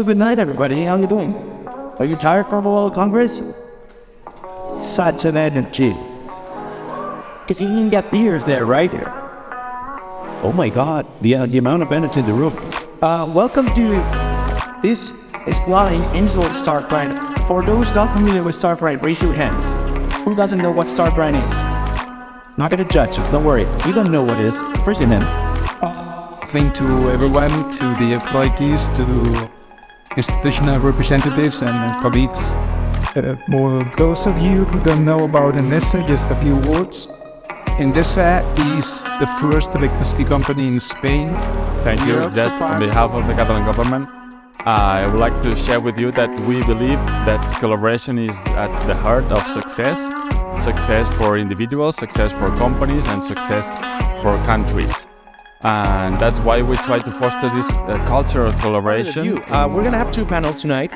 So good night, everybody. How you doing? Are you tired from all the Congress? Such an energy. Because you can get beers there, right? Oh my God, the amount of energy in the room. Welcome to this is Flying Angel Starbrand. For those not familiar with Starbrand, raise your hands. Who doesn't know what Starbrand is? Not gonna judge you, don't worry. You don't know what it is. Raise your hand. Thank to everyone, to the employees, to institutional representatives and colleagues. For those of you who don't know about Endesa, just a few words. Endesa is the first electricity company in Spain. Thank you. Just on behalf of the Catalan government, I would like to share with you that we believe that collaboration is at the heart of success. Success for individuals, success for companies, and success for countries. And that's why we try to foster this culture of collaboration. We're going to have two panels tonight.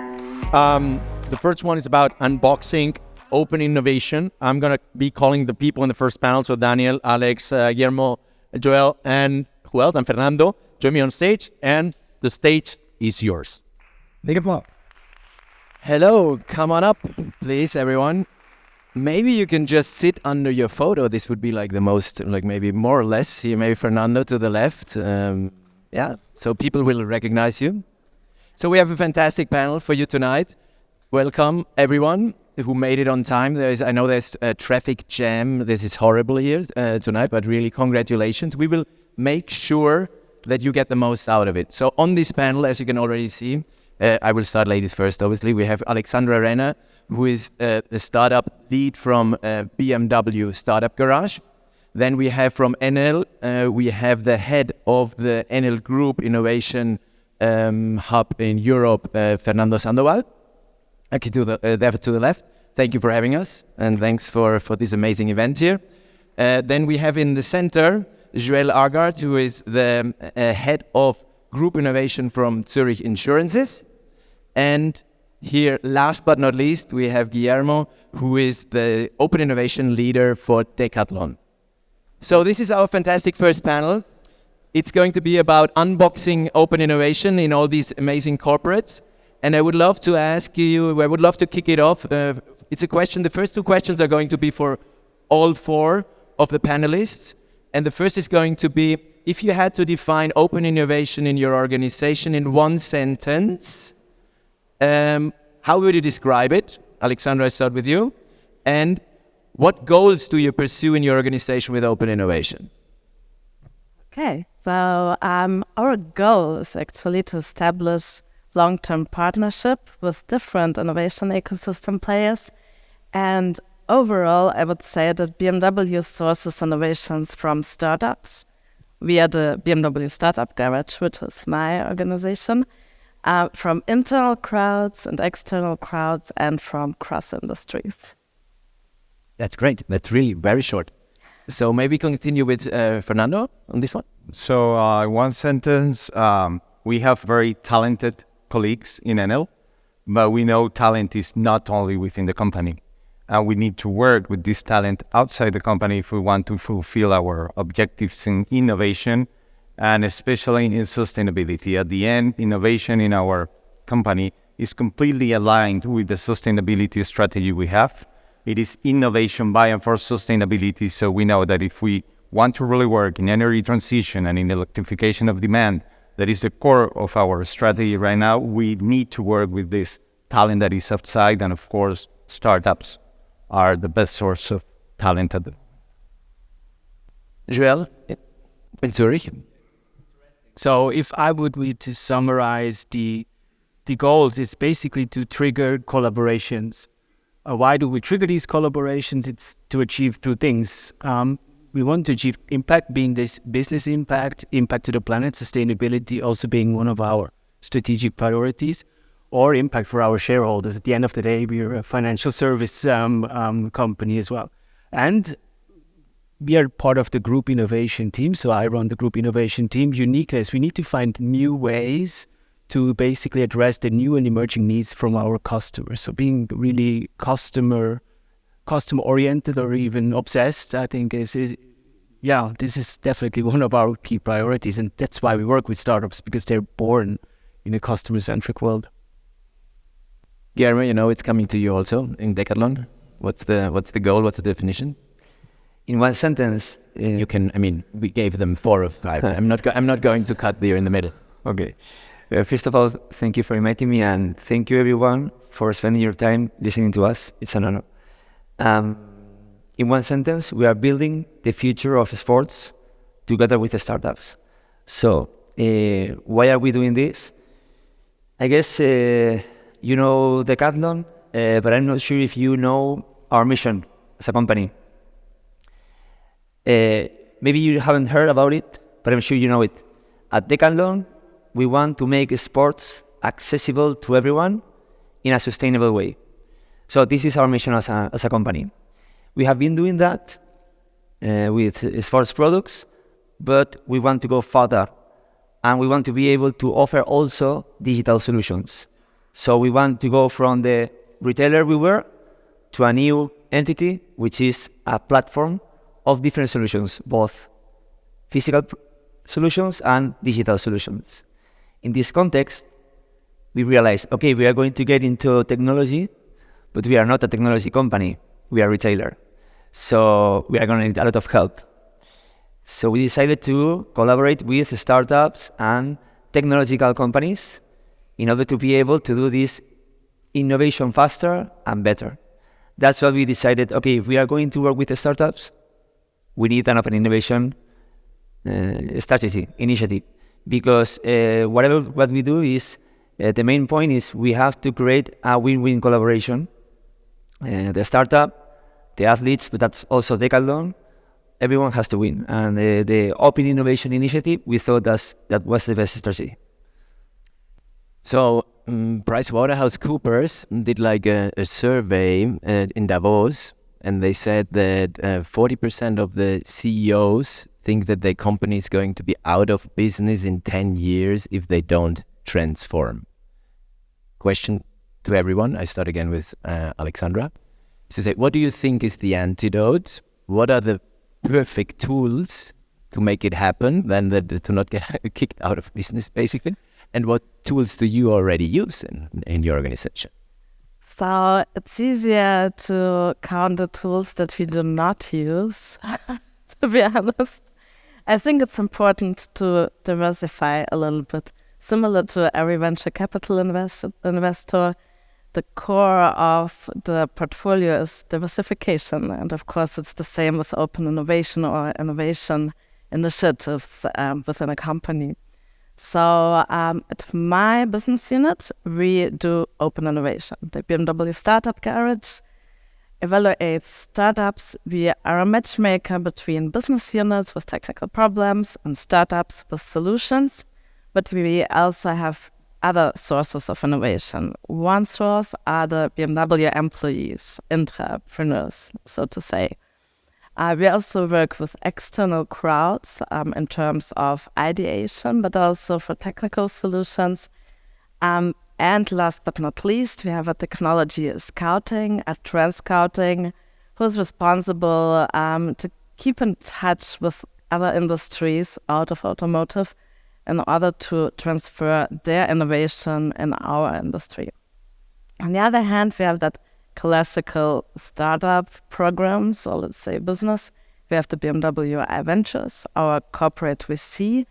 The first one is about unboxing open innovation. I'm going to be calling the people in the first panel. So Daniel, Alex, Guillermo, Joel, and who else? And Fernando. Join me on stage, and the stage is yours. Take it up. Hello, come on up, please, everyone. Maybe you can just sit under your photo. This would be like the most, like maybe more or less. Here, maybe Fernando to the left. Yeah, so people will recognize you. So we have a fantastic panel for you tonight. Welcome, everyone who made it on time. I know there's a traffic jam. This is horrible here tonight, but really congratulations. We will make sure that you get the most out of it. So on this panel, as you can already see, I will start ladies first, obviously. We have Alexandra Renner, who is the startup lead from BMW Startup Garage. Then we have from Enel, we have the head of the Enel Group Innovation Hub in Europe, Fernando Sandoval. Okay, to the left. Thank you for having us, and thanks for this amazing event here. Then we have in the center, Joel Agard, who is the head of Group Innovation from Zurich Insurances. And here, last but not least, we have Guillermo, who is the Open Innovation Leader for Decathlon. So this is our fantastic first panel. It's going to be about unboxing open innovation in all these amazing corporates. And I would love to ask you, I would love to kick it off. It's a question, the first two questions are going to be for all four of the panelists. And the first is going to be, if you had to define open innovation in your organization in one sentence, how would you describe it? Alexandra, I start with you. And what goals do you pursue in your organization with open innovation? Okay, so our goal is actually to establish long-term partnership with different innovation ecosystem players. And overall, I would say that BMW sources innovations from startups via the BMW Startup Garage, which is my organization, from internal crowds and external crowds, and from cross-industries. That's great. That's really very short. So maybe continue with Fernando on this one. So one sentence, we have very talented colleagues in Enel, but we know talent is not only within the company. And we need to work with this talent outside the company if we want to fulfill our objectives in innovation, and especially in sustainability. At the end, innovation in our company is completely aligned with the sustainability strategy we have. It is innovation by and for sustainability, so we know that if we want to really work in energy transition and in electrification of demand, that is the core of our strategy right now, we need to work with this talent that is outside, and of course, startups are the best source of talent. Joel, in Zurich. So if I would need to summarize the goals, it's basically to trigger collaborations. Why do we trigger these collaborations? It's to achieve two things. We want to achieve impact, being this business impact to the planet, sustainability also being one of our strategic priorities, or impact for our shareholders. At the end of the day, we're a financial service company as well. And we are part of the group innovation team, so I run the group innovation team. Uniquely, we need to find new ways to basically address the new and emerging needs from our customers. So being really customer oriented or even obsessed, I think this is definitely one of our key priorities, and that's why we work with startups, because they're born in a customer-centric world. Guillermo, you know it's coming to you also in Decathlon. What's the goal? What's the definition? In one sentence, You can. I mean, we gave them 4 or 5. I'm not going to cut you in the middle. okay. First of all, thank you for inviting me, and thank you everyone for spending your time listening to us. It's an honor. In one sentence, we are building the future of sports together with the startups. So, why are we doing this? I guess you know Decathlon, but I'm not sure if you know our mission as a company. Maybe you haven't heard about it, but I'm sure you know it. At Decathlon, we want to make sports accessible to everyone in a sustainable way. So this is our mission as a company. We have been doing that with sports products, but we want to go further, and we want to be able to offer also digital solutions. So we want to go from the retailer we were to a new entity, which is a platform of different solutions, both physical solutions and digital solutions. In this context, we realized, okay, we are going to get into technology, but we are not a technology company, we are a retailer. So we are going to need a lot of help. So we decided to collaborate with startups and technological companies in order to be able to do this innovation faster and better. That's why we decided, okay, if we are going to work with the startups, we need an open innovation strategy, initiative. Because what we do is, the main point is we have to create a win-win collaboration. The startup, the athletes, but that's also Decathlon, everyone has to win. And the open innovation initiative, we thought that was the best strategy. So PricewaterhouseCoopers did like a survey in Davos, and they said that 40% of the CEOs think that their company is going to be out of business in 10 years if they don't transform. Question to everyone. I start again with Alexandra. So say, what do you think is the antidote? What are the perfect tools to make it happen, then to not get kicked out of business, basically? And what tools do you already use in your organization? So it's easier to count the tools that we do not use, to be honest. I think it's important to diversify a little bit. Similar to every venture capital investor, the core of the portfolio is diversification. And of course, it's the same with open innovation or innovation initiatives within a company. So at my business unit, we do open innovation. The BMW Startup Garage evaluates startups. We are a matchmaker between business units with technical problems and startups with solutions. But we also have other sources of innovation. One source are the BMW employees, entrepreneurs, so to say. We also work with external crowds in terms of ideation, but also for technical solutions. And last but not least, we have a technology scouting, a trend scouting, who's responsible to keep in touch with other industries out of automotive in order to transfer their innovation in our industry. On the other hand, we have that classical startup programs, or let's say business. We have the BMW I Ventures, our corporate VC,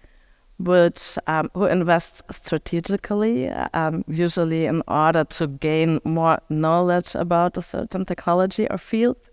which who invests strategically, usually in order to gain more knowledge about a certain technology or field.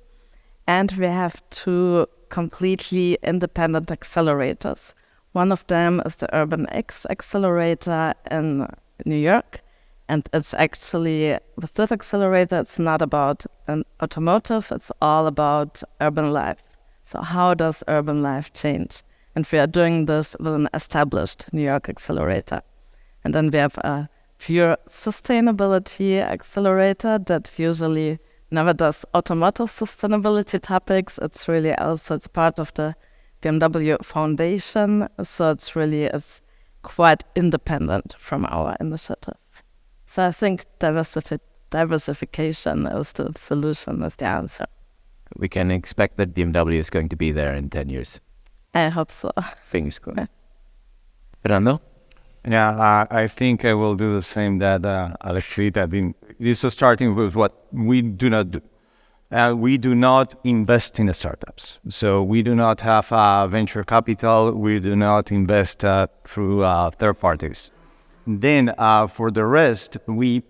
And we have 2 completely independent accelerators. One of them is the Urban X Accelerator in New York. And it's actually, with this accelerator, it's not about an automotive, it's all about urban life. So how does urban life change? And we are doing this with an established New York accelerator. And then we have a pure sustainability accelerator that usually never does automotive sustainability topics. It's really also, it's part of the BMW Foundation. So it's quite independent from our initiative. So I think diversification is the solution, is the answer. We can expect that BMW is going to be there in 10 years. I hope so. Fingers crossed. Fernando? Yeah, I think I will do the same that Alex did. I mean, this is starting with what we do not do. We do not invest in the startups. So we do not have venture capital. We do not invest through third parties. Then for the rest, we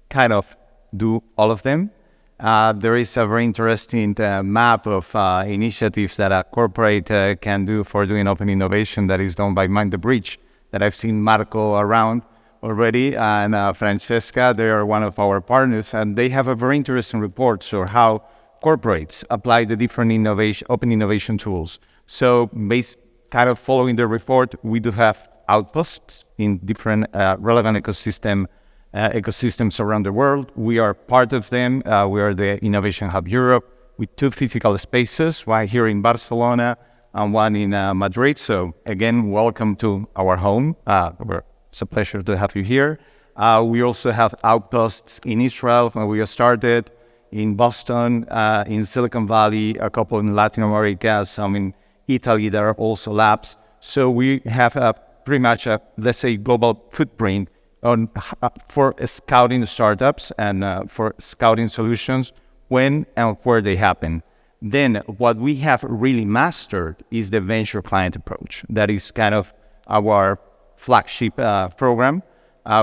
kind of do all of them. There is a very interesting map of initiatives that a corporate can do for doing open innovation that is done by Mind the Bridge, that I've seen Marco around already, and Francesca. They are one of our partners, and they have a very interesting report on how corporates apply the different open innovation tools. So kind of following the report, we do have outposts in different relevant ecosystems around the world. We are part of them. We are the Innovation Hub Europe with 2 physical spaces, one here in Barcelona and one in Madrid. So again, welcome to our home. It's a pleasure to have you here. We also have outposts in Israel where we started, in Boston, in Silicon Valley, a couple in Latin America, some in Italy. There are also labs. So we have pretty much a, let's say, global footprint for scouting startups and for scouting solutions when and where they happen. Then what we have really mastered is the venture client approach. That is kind of our flagship program.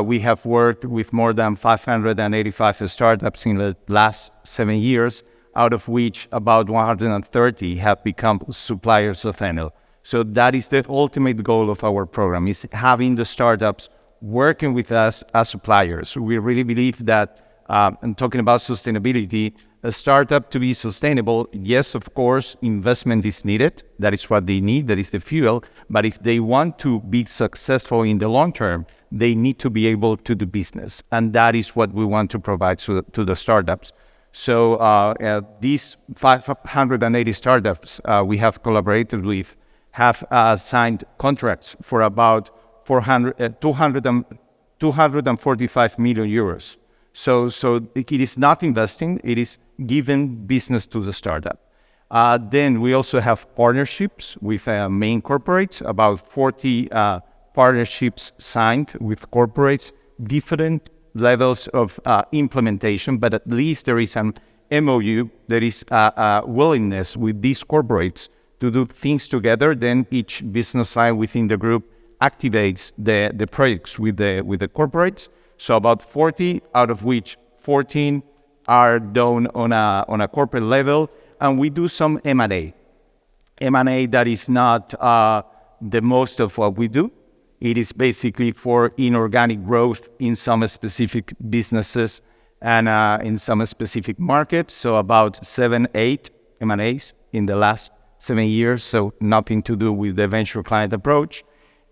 We have worked with more than 585 startups in the last 7 years, out of which about 130 have become suppliers of Enel. So that is the ultimate goal of our program, is having the startups working with us as suppliers. We really believe that, and talking about sustainability, a startup to be sustainable, yes, of course, investment is needed. That is what they need. That is the fuel. But if they want to be successful in the long term, they need to be able to do business. And that is what we want to provide to the startups. So these 580 startups we have collaborated with have signed contracts for about 245 million euros. So it is not investing, it is giving business to the startup. Then we also have partnerships with main corporates, about 40 partnerships signed with corporates, different levels of implementation, but at least there is an MOU, there is a willingness with these corporates to do things together. Then each business line within the group activates the projects with the corporates. So about 40, out of which 14 are done on a corporate level, and we do some M&A. M&A that is not the most of what we do. It is basically for inorganic growth in some specific businesses and in some specific markets. So about 7-8 M&As in the last 7 years. So nothing to do with the venture client approach.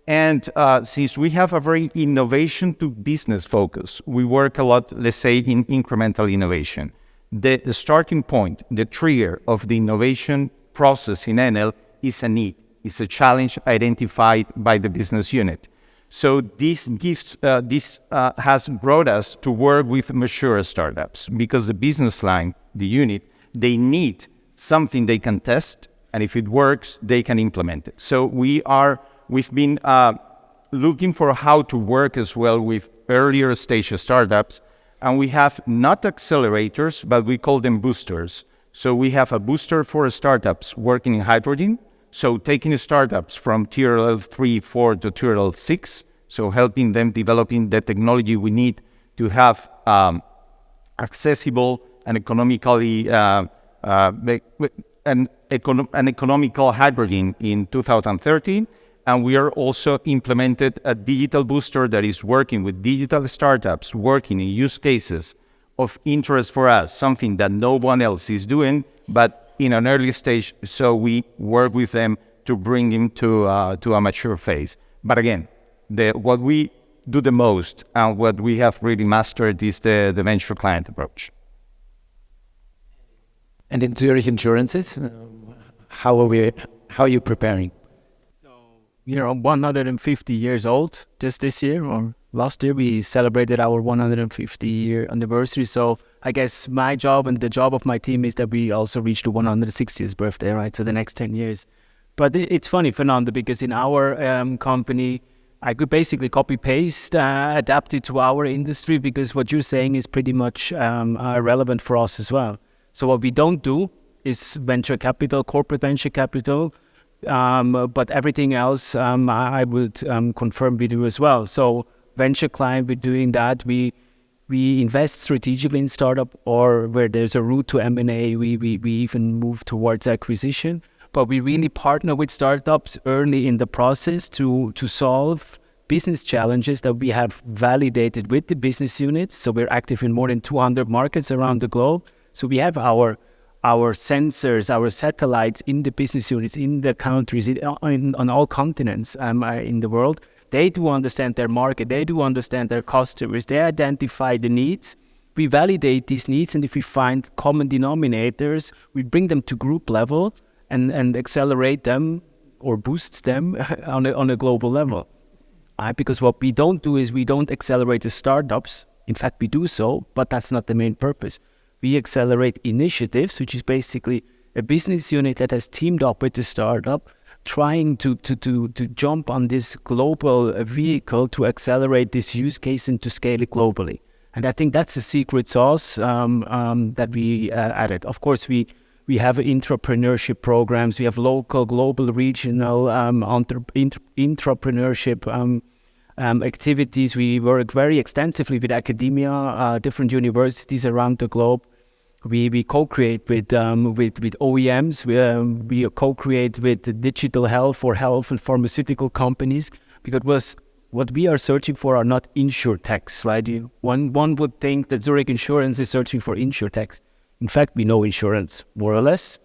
And since we have a very innovation to business focus, we work a lot, let's say, in incremental innovation. The starting point, the trigger of the innovation process in Enel is a need. It's a challenge identified by the business unit. So this has brought us to work with mature startups, because the business line, the unit, they need something they can test, and if it works, they can implement it. So we've been looking for how to work as well with earlier stage startups, and we have not accelerators, but we call them boosters. So we have a booster for startups working in hydrogen, so taking startups from TRL 3, 4 to TRL 6, so helping them developing the technology we need to have accessible and economically an economical hydrogen in 2013. And we are also implemented a digital booster that is working with digital startups, working in use cases of interest for us, something that no one else is doing, but in an early stage. So we work with them to bring them to a mature phase. But again, what we do the most and what we have really mastered is the venture client approach. And in Zurich Insurances, how are you preparing? We are 150 years old just this year, or last year we celebrated our 150-year anniversary. So I guess my job and the job of my team is that we also reach the 160th birthday, right? So the next 10 years. But it's funny, Fernando, because in our company, I could basically copy paste, adapt it to our industry, because what you're saying is pretty much relevant for us as well. So what we don't do is venture capital, corporate venture capital, but everything else I would confirm we do as well. So venture client, we're doing that. We invest strategically in startup, or where there's a route to M&A, we even move towards acquisition. But we really partner with startups early in the process to solve business challenges that we have validated with the business units. So we're active in more than 200 markets around the globe. So we have our sensors, our satellites in the business units, in the countries, on all continents in the world. They do understand their market. They do understand their customers. They identify the needs. We validate these needs, and if we find common denominators, we bring them to group level and accelerate them or boost them on a global level. Because what we don't do is we don't accelerate the startups. In fact, we do so, but that's not the main purpose. We accelerate initiatives, which is basically a business unit that has teamed up with the startup, trying to jump on this global vehicle to accelerate this use case and to scale it globally. And I think that's the secret sauce that we added. Of course, we have entrepreneurship programs. We have local, global, regional entrepreneurship activities. We work very extensively with academia, different universities around the globe. We co-create with OEMs. We co-create with digital health or health and pharmaceutical companies, because what we are searching for are not insurtechs, right? One would think that Zurich Insurance is searching for insurtechs. In fact, we know insurance, more or less.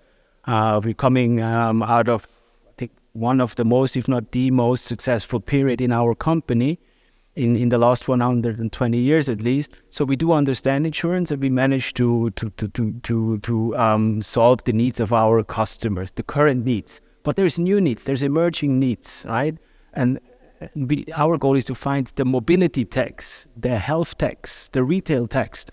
We're coming out of, I think, one of the most, if not the most successful period in our company in the last 120 years at least. So we do understand insurance, and we manage to solve the needs of our customers, the current needs. But there's new needs, there's emerging needs, right? And our goal is to find the mobility techs, the health techs, the retail techs,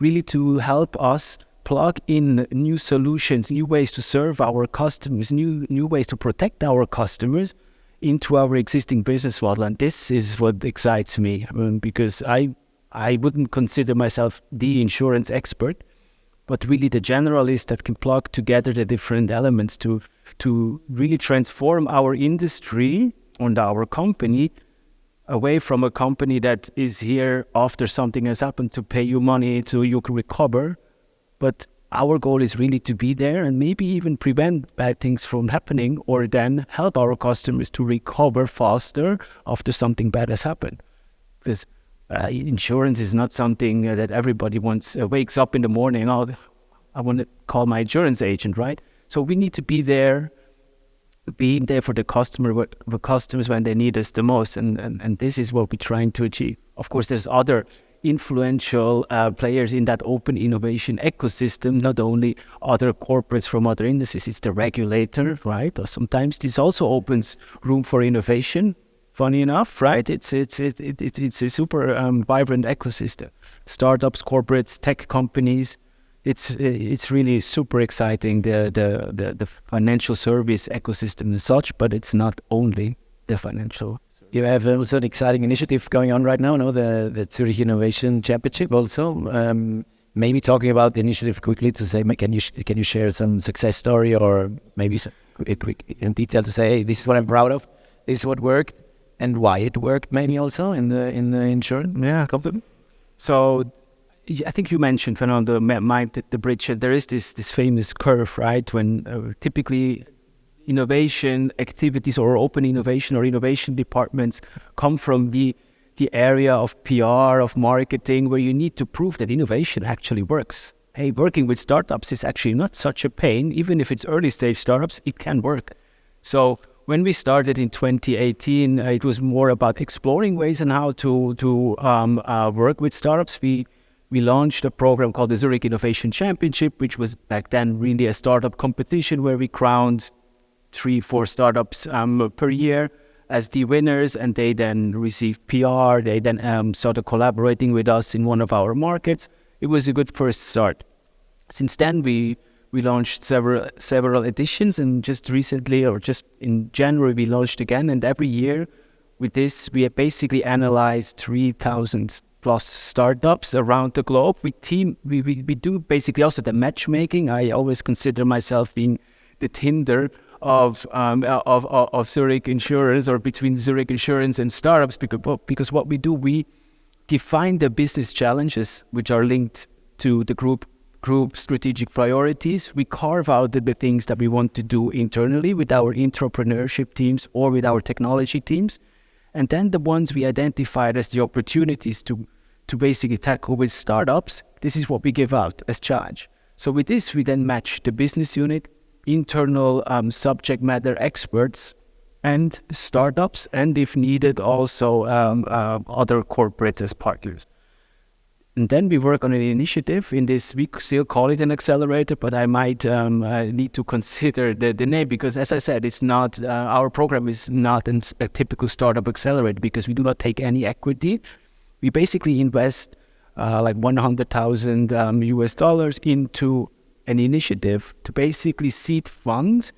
really to help us plug in new solutions, new ways to serve our customers, new ways to protect our customers into our existing business model. And this is what excites me, because I wouldn't consider myself the insurance expert, but really the generalist that can plug together the different elements to really transform our industry and our company away from a company that is here after something has happened to pay you money so you can recover. But our goal is really to be there and maybe even prevent bad things from happening, or then help our customers to recover faster after something bad has happened. Because insurance is not something that everybody wakes up in the morning, oh, I want to call my insurance agent, right? So we need to be there, being there for the customers when they need us the most. And this is what we're trying to achieve. Of course, there's other influential players in that open innovation ecosystem, not only other corporates from other industries, it's the regulator, right? Or sometimes this also opens room for innovation. Funny enough, right? It's a super vibrant ecosystem. Startups, corporates, tech companies. It's really super exciting, the financial service ecosystem and such, but it's not only the financial. You have also an exciting initiative going on right now, no? The Zurich Innovation Championship also. Maybe talking about the initiative quickly to say, can you share some success story, or maybe quick in detail to say, hey, this is what I'm proud of, this is what worked, and why it worked, maybe also in the insurance company. So I think you mentioned, Fernando, the bridge. There is this famous curve, right? When typically innovation activities or open innovation or innovation departments come from the area of PR, of marketing, where you need to prove that innovation actually works. Hey, working with startups is actually not such a pain. Even if it's early stage startups, it can work. So when we started in 2018, it was more about exploring ways on how to work with startups. We launched a program called the Zurich Innovation Championship, which was back then really a startup competition where we crowned 3-4 startups per year as the winners, and they then received PR. They then started collaborating with us in one of our markets. It was a good first start. Since then, we launched several editions, and just recently, or just in January, we launched again. And every year, with this, we have basically analyzed 3,000 plus startups around the globe. We do basically also the matchmaking. I always consider myself being the Tinder of Zurich Insurance, or between Zurich Insurance and startups, because what we do, we define the business challenges which are linked to the group strategic priorities. We carve out the things that we want to do internally with our entrepreneurship teams or with our technology teams. And then the ones we identified as the opportunities to basically tackle with startups, this is what we give out as charge. So with this, we then match the business unit, internal subject matter experts, and startups, and if needed, also other corporates as partners. And then we work on an initiative. In this, we still call it an accelerator, but I might need to consider the name, because, as I said, it's not our program is not a typical startup accelerator, because we do not take any equity. We basically invest like $100,000 into an initiative to basically seed fund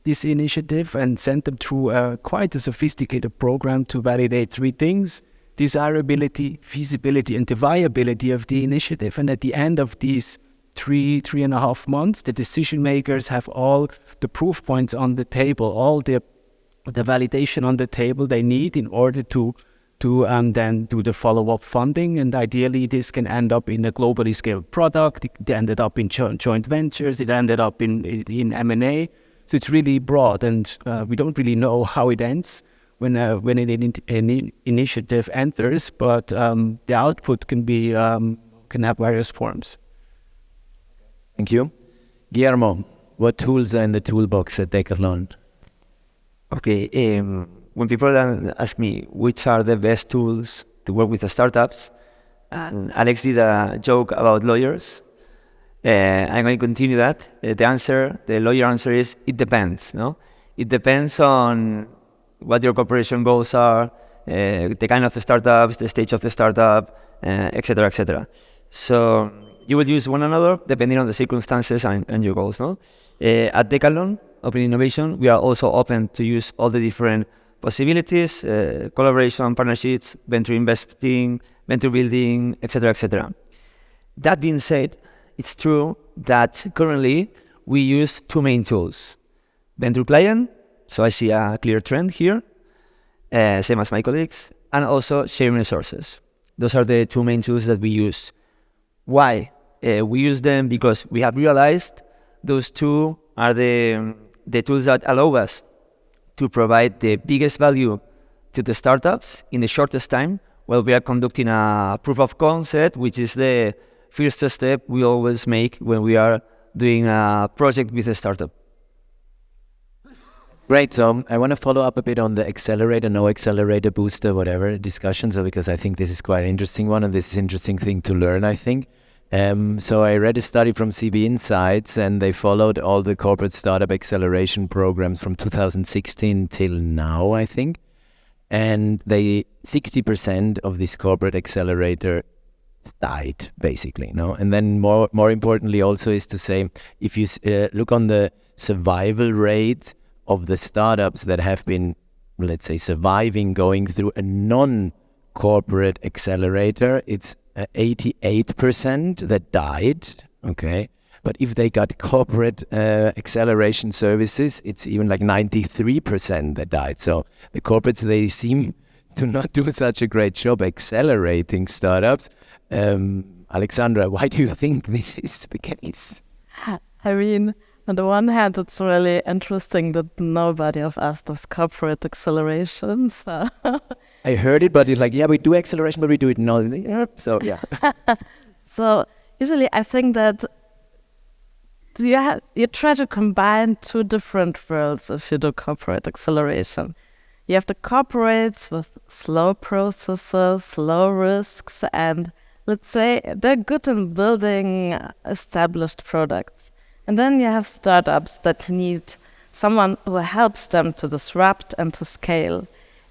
this initiative and send them through quite a sophisticated program to validate three things: desirability, feasibility, and the viability of the initiative. And at the end of these 3.5 months, the decision makers have all the proof points on the table, all the validation on the table they need in order to then do the follow-up funding. And ideally, this can end up in a globally scaled product. It ended up in joint ventures. It ended up in M&A. So it's really broad, and we don't really know how it ends when an initiative enters, but the output can have various forms. Thank you. Guillermo, what tools are in the toolbox at Decathlon? Okay, when people ask me which are the best tools to work with the startups, and Alex did a joke about lawyers, I'm going to continue that. The lawyer answer is, it depends, no? It depends on what your corporation goals are, the kind of the startups, the stage of the startup, etc., etc. So you will use one another depending on the circumstances and your goals, no? At Decathlon, Open Innovation, we are also open to use all the different possibilities, collaboration, partnerships, venture investing, venture building, etc., etc. That being said, it's true that currently we use two main tools: Venture Client, so I see a clear trend here, same as my colleagues, and also sharing resources. Those are the two main tools that we use. Why? We use them because we have realized those two are the tools that allow us to provide the biggest value to the startups in the shortest time, while we are conducting a proof of concept, which is the first step we always make when we are doing a project with a startup. Great. So I want to follow up a bit on the accelerator, no accelerator, booster, whatever discussion. So because I think this is quite an interesting one, and this is an interesting thing to learn, I think. So I read a study from CB Insights, and they followed all the corporate startup acceleration programs from 2016 till now, I think. And 60% of this corporate accelerator died, basically, no? And then more importantly also is to say, if you look on the survival rate of the startups that have been, let's say, surviving going through a non-corporate accelerator, it's 88% that died, okay? But if they got corporate acceleration services, it's even like 93% that died. So the corporates, they seem to not do such a great job accelerating startups. Alexandra, why do you think this is the case? I mean, on the one hand, it's really interesting that nobody of us does corporate acceleration. So I heard it, but it's like, yeah, we do acceleration, but we do it not. So, yeah. So usually I think that you try to combine two different worlds if you do corporate acceleration. You have the corporates with slow processes, low risks, and let's say they're good in building established products. And then you have startups that need someone who helps them to disrupt and to scale.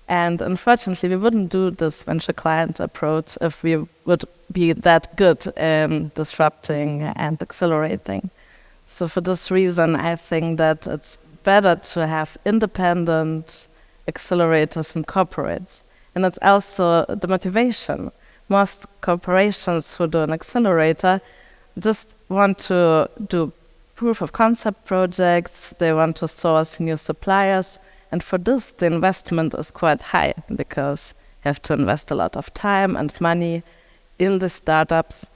And unfortunately, we wouldn't do this venture client approach if we would be that good in disrupting and accelerating. So for this reason, I think that it's better to have independent accelerators and corporates. And it's also the motivation. Most corporations who do an accelerator just want to do proof of concept projects, they want to source new suppliers, and for this the investment is quite high because you have to invest a lot of time and money in the startups,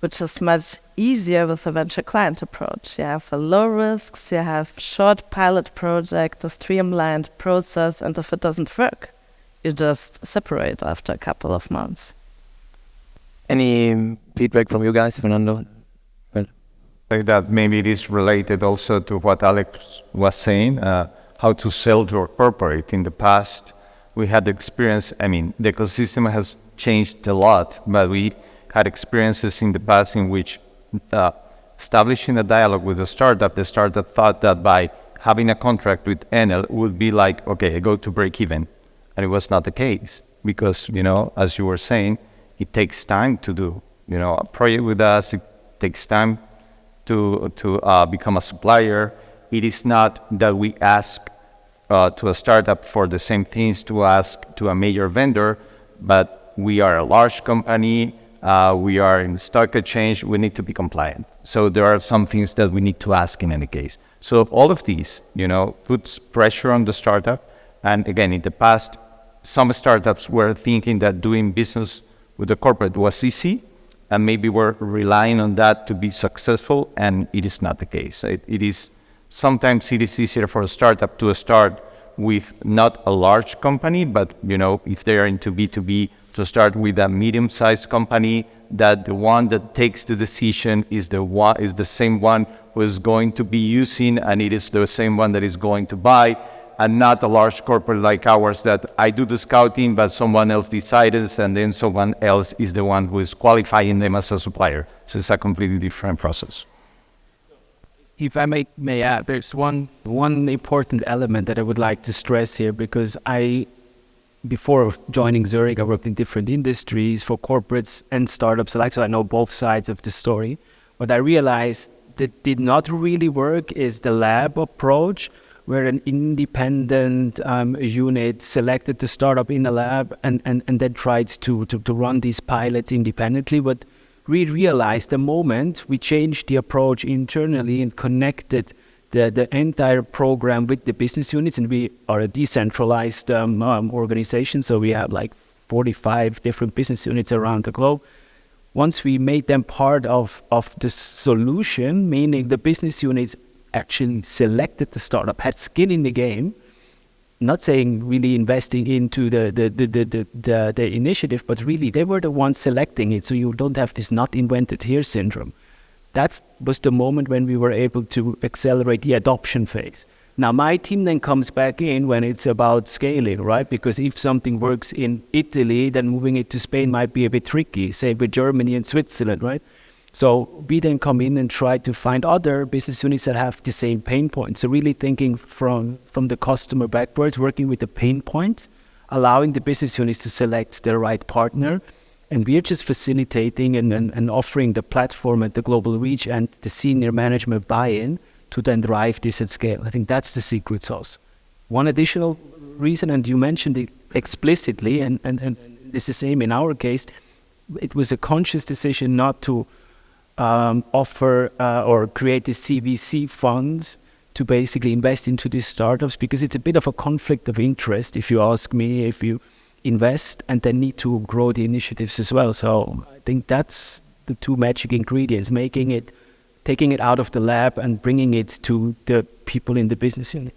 which is much easier with a venture client approach. You have a low risks, you have short pilot project, a streamlined process, and if it doesn't work, you just separate after a couple of months. Any feedback from you guys, Fernando? Like that maybe it is related also to what Alex was saying, how to sell to a corporate. In the past, we had experience, I mean, the ecosystem has changed a lot, but we had experiences in the past in which establishing a dialogue with the startup thought that by having a contract with Enel would be like, okay, I go to break even. And it was not the case because, you know, as you were saying, it takes time to do, you know, a project with us, it takes time to become a supplier. It is not that we ask to a startup for the same things to ask to a major vendor, but we are a large company, we are in stock exchange, we need to be compliant. So there are some things that we need to ask in any case. So all of these, you know, puts pressure on the startup. And again, in the past, some startups were thinking that doing business with the corporate was easy, and maybe we're relying on that to be successful, and it is not the case. Sometimes it is easier for a startup to start with not a large company, but, you know, if they are into B2B, to start with a medium-sized company, that the one that takes the decision is the same one who is going to be using, and it is the same one that is going to buy, and not a large corporate like ours that I do the scouting, but someone else decides, and then someone else is the one who is qualifying them as a supplier. So it's a completely different process. If I may add, there's one important element that I would like to stress here, because before joining Zurich, I worked in different industries for corporates and startups alike, so I know both sides of the story. What I realized that did not really work is the lab approach, where an independent unit selected the startup in a lab and then tried to run these pilots independently. But we realized the moment we changed the approach internally and connected the entire program with the business units, and we are a decentralized organization, so we have like 45 different business units around the globe. Once we made them part of the solution, meaning the business units actually selected the startup, had skin in the game, not saying really investing into the initiative, but really they were the ones selecting it, so you don't have this not invented here syndrome. That was the moment when we were able to accelerate the adoption phase. Now my team then comes back in when it's about scaling, right? Because if something works in Italy, then moving it to Spain might be a bit tricky, say with Germany and Switzerland, right? So we then come in and try to find other business units that have the same pain points. So really thinking from the customer backwards, working with the pain points, allowing the business units to select the right partner. And we are just facilitating and offering the platform and the global reach and the senior management buy-in to then drive this at scale. I think that's the secret sauce. One additional reason, and you mentioned it explicitly, and it's the same in our case, it was a conscious decision not to offer or create the CVC funds to basically invest into these startups, because it's a bit of a conflict of interest, if you ask me, if you invest and then need to grow the initiatives as well. So I think that's the two magic ingredients, taking it out of the lab and bringing it to the people in the business unit.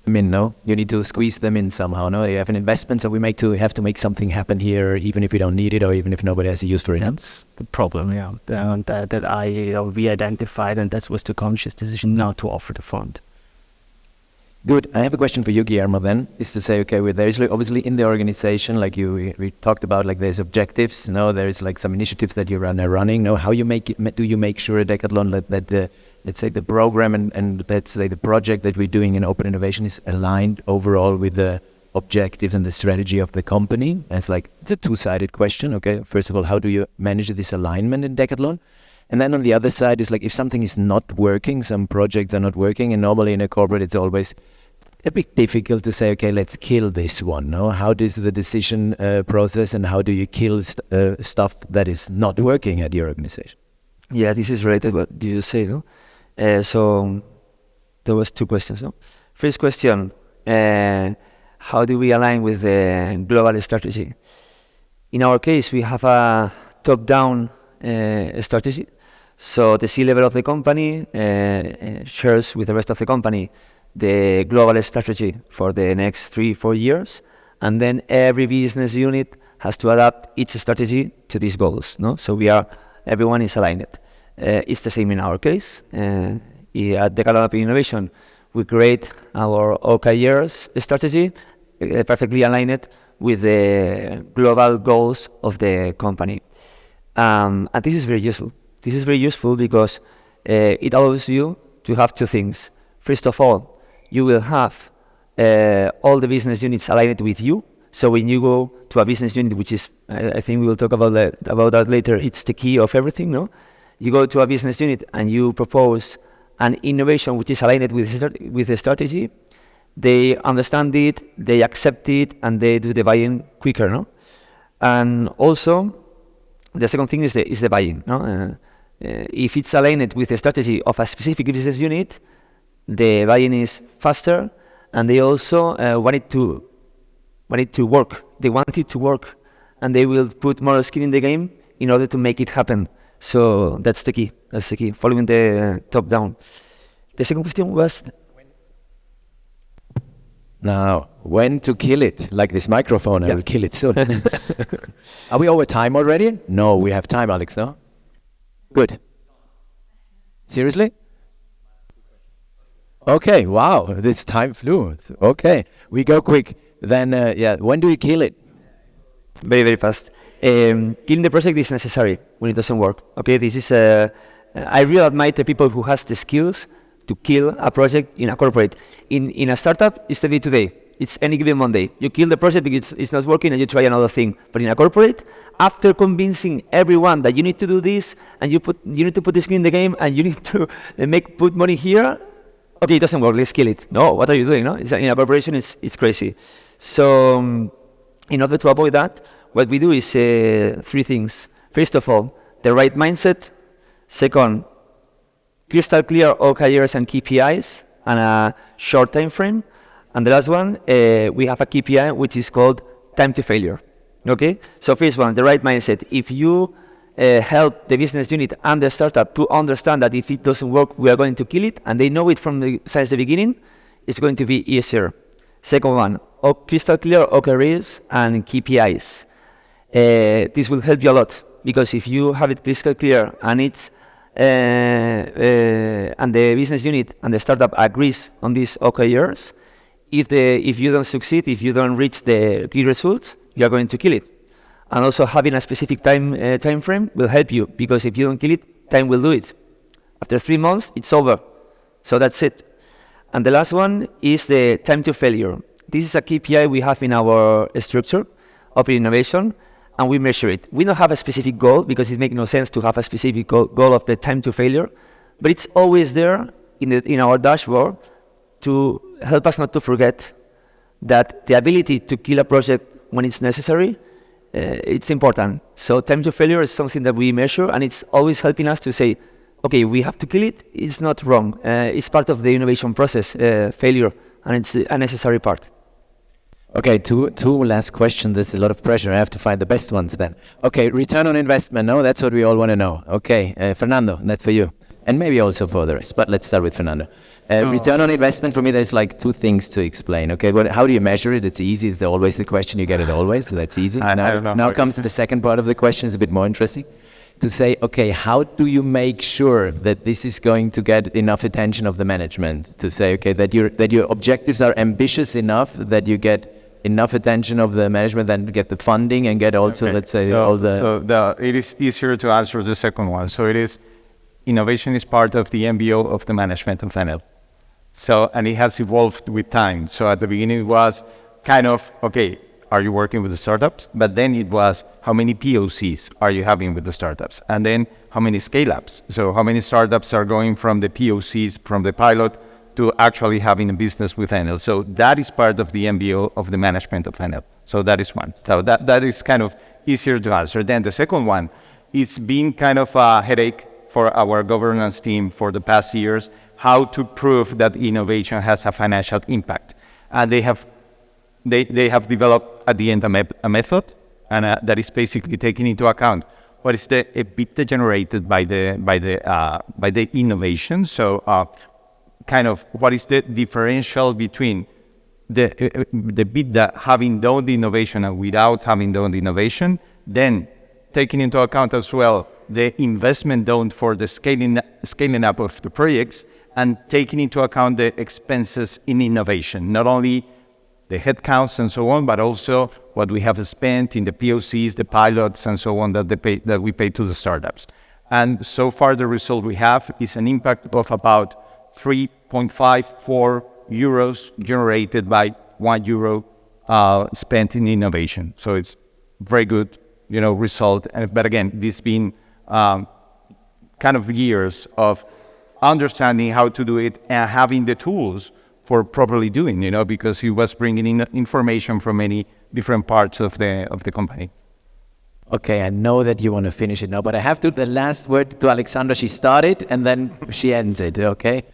I mean, no, you need to squeeze them in somehow. No, you have an investment, so we have to make something happen here, even if we don't need it, or even if nobody has a use for it. That's the problem, yeah. That we identified, and that was the conscious decision not to offer the fund. Good. I have a question for you, Guillermo, then, is to say, okay, there's obviously in the organization, like we talked about, like there's objectives, there's like some initiatives that you're running, how do you make sure at Decathlon that the, let's say, the program and let's say the project that we're doing in open innovation is aligned overall with the objectives and the strategy of the company? And it's a two-sided question, okay? First of all, how do you manage this alignment in Decathlon? And then on the other side is like, if something is not working, some projects are not working, and normally in a corporate it's always a bit difficult to say, okay, let's kill this one. No, how does the decision process, and how do you kill stuff that is not working at your organization? Yeah, this is related what you say, no? So there was two questions, no? First question, how do we align with the global strategy? In our case, we have a top-down strategy. So the C-level of the company shares with the rest of the company the global strategy for the next 3-4 years, and then every business unit has to adapt its strategy to these goals. No, so everyone is aligned. It's the same in our case. At Decathlon Up Innovation, we create our OKRs strategy, perfectly aligned with the global goals of the company. And this is very useful. This is very useful because it allows you to have two things. First of all, you will have all the business units aligned with you. So when you go to a business unit, which is, I think we will talk about that later, it's the key of everything, no? You go to a business unit and you propose an innovation which is aligned with the strategy, they understand it, they accept it, and they do the buy-in quicker, no? And also, the second thing is the buy-in, no? If it's aligned with the strategy of a specific business unit, the buy-in is faster, and they also want it to work. They want it to work, and they will put more skin in the game in order to make it happen. So that's the key. That's the key. Following the top down. The second question was. Now, when to kill it? Like this microphone, I will kill it soon. Are we over time already? No, we have time, Alex, no? Good. Seriously? Okay, wow, this time flew. Okay, we go quick. Then, when do you kill it? Very, very fast. Killing the project is necessary when it doesn't work. Okay, this is I really admire the people who has the skills to kill a project in a corporate. In a startup, it's the day to day. It's any given Monday. You kill the project because it's not working and you try another thing. But in a corporate, after convincing everyone that you need to do this and you need to put the skin in the game and you need to put money here, okay, it doesn't work, let's kill it. No, what are you doing? No, in a corporation, it's crazy. So in order to avoid that, what we do is three things. First of all, the right mindset. Second, crystal clear OKRs and KPIs and a short time frame. And the last one, we have a KPI which is called time to failure. Okay? So first one, the right mindset. If you help the business unit and the startup to understand that if it doesn't work, we are going to kill it, and they know it since the beginning, it's going to be easier. Second one, crystal clear OKRs and KPIs. This will help you a lot, because if you have it crystal clear and it's and the business unit and the startup agrees on these OKRs, if you don't succeed, if you don't reach the key results, you are going to kill it. And also having a specific time frame will help you, because if you don't kill it, time will do it. After 3 months, it's over. So that's it. And the last one is the time to failure. This is a KPI we have in our structure of innovation, and we measure it. We don't have a specific goal, because it makes no sense to have a specific goal of the time to failure, but it's always there in our dashboard to help us not to forget that the ability to kill a project when it's necessary, it's important. So time to failure is something that we measure, and it's always helping us to say, okay, we have to kill it, it's not wrong. It's part of the innovation process, failure, and it's a necessary part. Okay, two last questions. There's a lot of pressure. I have to find the best ones then. Okay, return on investment. No, that's what we all want to know. Okay, Fernando, that's for you. And maybe also for the rest, but let's start with Fernando. Return on investment, for me, there's like two things to explain. Okay, how do you measure it? It's easy. It's always the question. You get it always, so that's easy. Now comes the second part of the question. It's a bit more interesting. To say, okay, how do you make sure that this is going to get enough attention of the management? To say, okay, that your objectives are ambitious enough that you get enough attention of the management, then get the funding and get also, let's say, all the... it is easier to answer the second one. So it is, innovation is part of the MBO of the management of NL. So, and it has evolved with time. So at the beginning it was kind of, okay, are you working with the startups? But then it was, how many POCs are you having with the startups? And then how many scale-ups? So how many startups are going from the POCs, from the pilot to actually having a business with Enel. So that is part of the MBO of the management of Enel. So that is one. So that is kind of easier to answer. Then the second one is being kind of a headache for our governance team for the past years, how to prove that innovation has a financial impact. And they have developed at the end a method, and that is basically taking into account what is the EBITDA generated by the innovation. So kind of what is the differential between the EBITDA having done the innovation and without having done the innovation, then taking into account as well the investment done for the scaling up of the projects, and taking into account the expenses in innovation, not only the headcounts and so on, but also what we have spent in the POCs, the pilots, and so on that we pay to the startups. And so far, the result we have is an impact of about 3.54 euros generated by 1 euro spent in innovation. So it's very good, result. But again, this been kind of years of understanding how to do it and having the tools for properly doing, because he was bringing in information from many different parts of the company. Okay, I know that you want to finish it now, but I have the last word to Alexandra. She started and then she ends it, okay?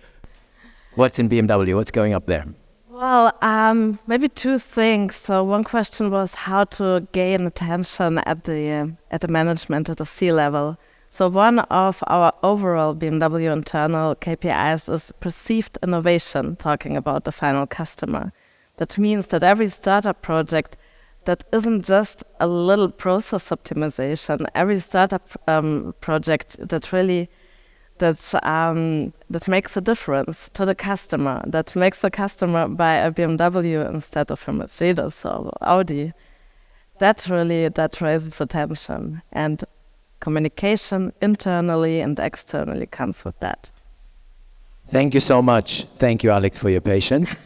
What's in BMW? What's going up there? Well, maybe two things. So one question was how to gain attention at the management, at the C level. So one of our overall BMW internal KPIs is perceived innovation, talking about the final customer. That means that every startup project that isn't just a little process optimization, every startup project that really that makes a difference to the customer, that makes the customer buy a BMW instead of a Mercedes or Audi, that raises attention, and communication internally and externally comes with that. Thank you so much. Thank you, Alex, for your patience.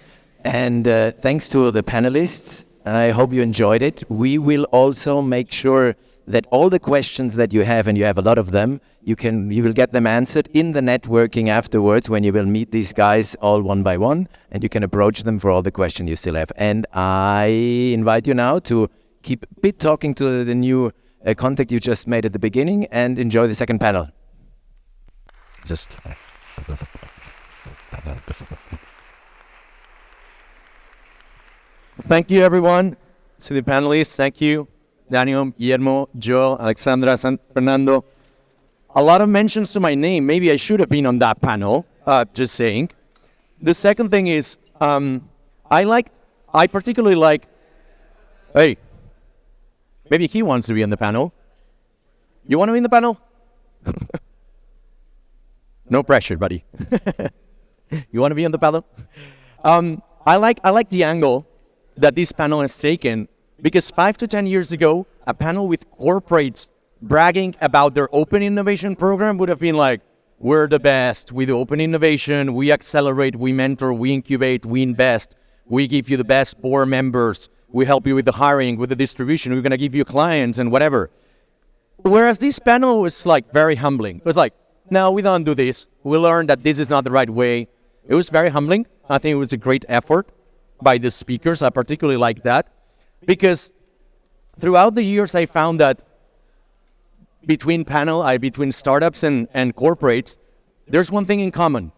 And thanks to the panelists. I hope you enjoyed it. We will also make sure that all the questions that you have, and you have a lot of them, you will get them answered in the networking afterwards when you will meet these guys all one by one, and you can approach them for all the questions you still have. And I invite you now to keep a bit talking to the new contact you just made at the beginning and enjoy the second panel. Thank you, everyone. To the panelists, thank you. Daniel, Guillermo, Joel, Alexandra, Fernando. A lot of mentions to my name. Maybe I should have been on that panel, just saying. The second thing is, I particularly like, hey, maybe he wants to be on the panel. You want to be in the panel? No pressure, buddy. You want to be on the panel? I like the angle that this panel has taken, because 5 to 10 years ago, a panel with corporates bragging about their open innovation program would have been like, we're the best, we do open innovation, we accelerate, we mentor, we incubate, we invest, we give you the best board members, we help you with the hiring, with the distribution, we're going to give you clients and whatever. Whereas this panel was like very humbling. It was like, no, we don't do this. We learned that this is not the right way. It was very humbling. I think it was a great effort by the speakers. I particularly like that, because throughout the years I found that between startups and corporates, there's one thing in common.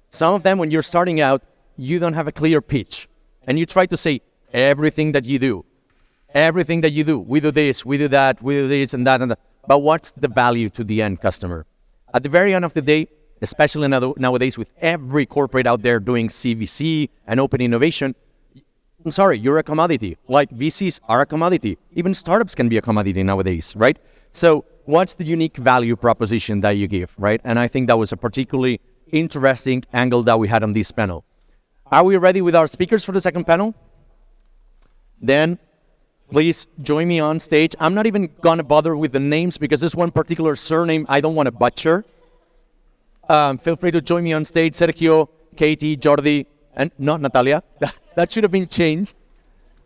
Some of them, when you're starting out, you don't have a clear pitch, and you try to say everything that you do. We do this, we do that, we do this and that and that. But what's the value to the end customer? At the very end of the day, especially nowadays with every corporate out there doing CVC and open innovation, I'm sorry, you're a commodity. Like VCs are a commodity. Even startups can be a commodity nowadays, right? So what's the unique value proposition that you give, right? And I think that was a particularly interesting angle that we had on this panel. Are we ready with our speakers for the second panel? Then please join me on stage. I'm not even going to bother with the names because there's one particular surname I don't want to butcher. Feel free to join me on stage. Sergio, Katie, Jordi, and not Natalia. That should have been changed.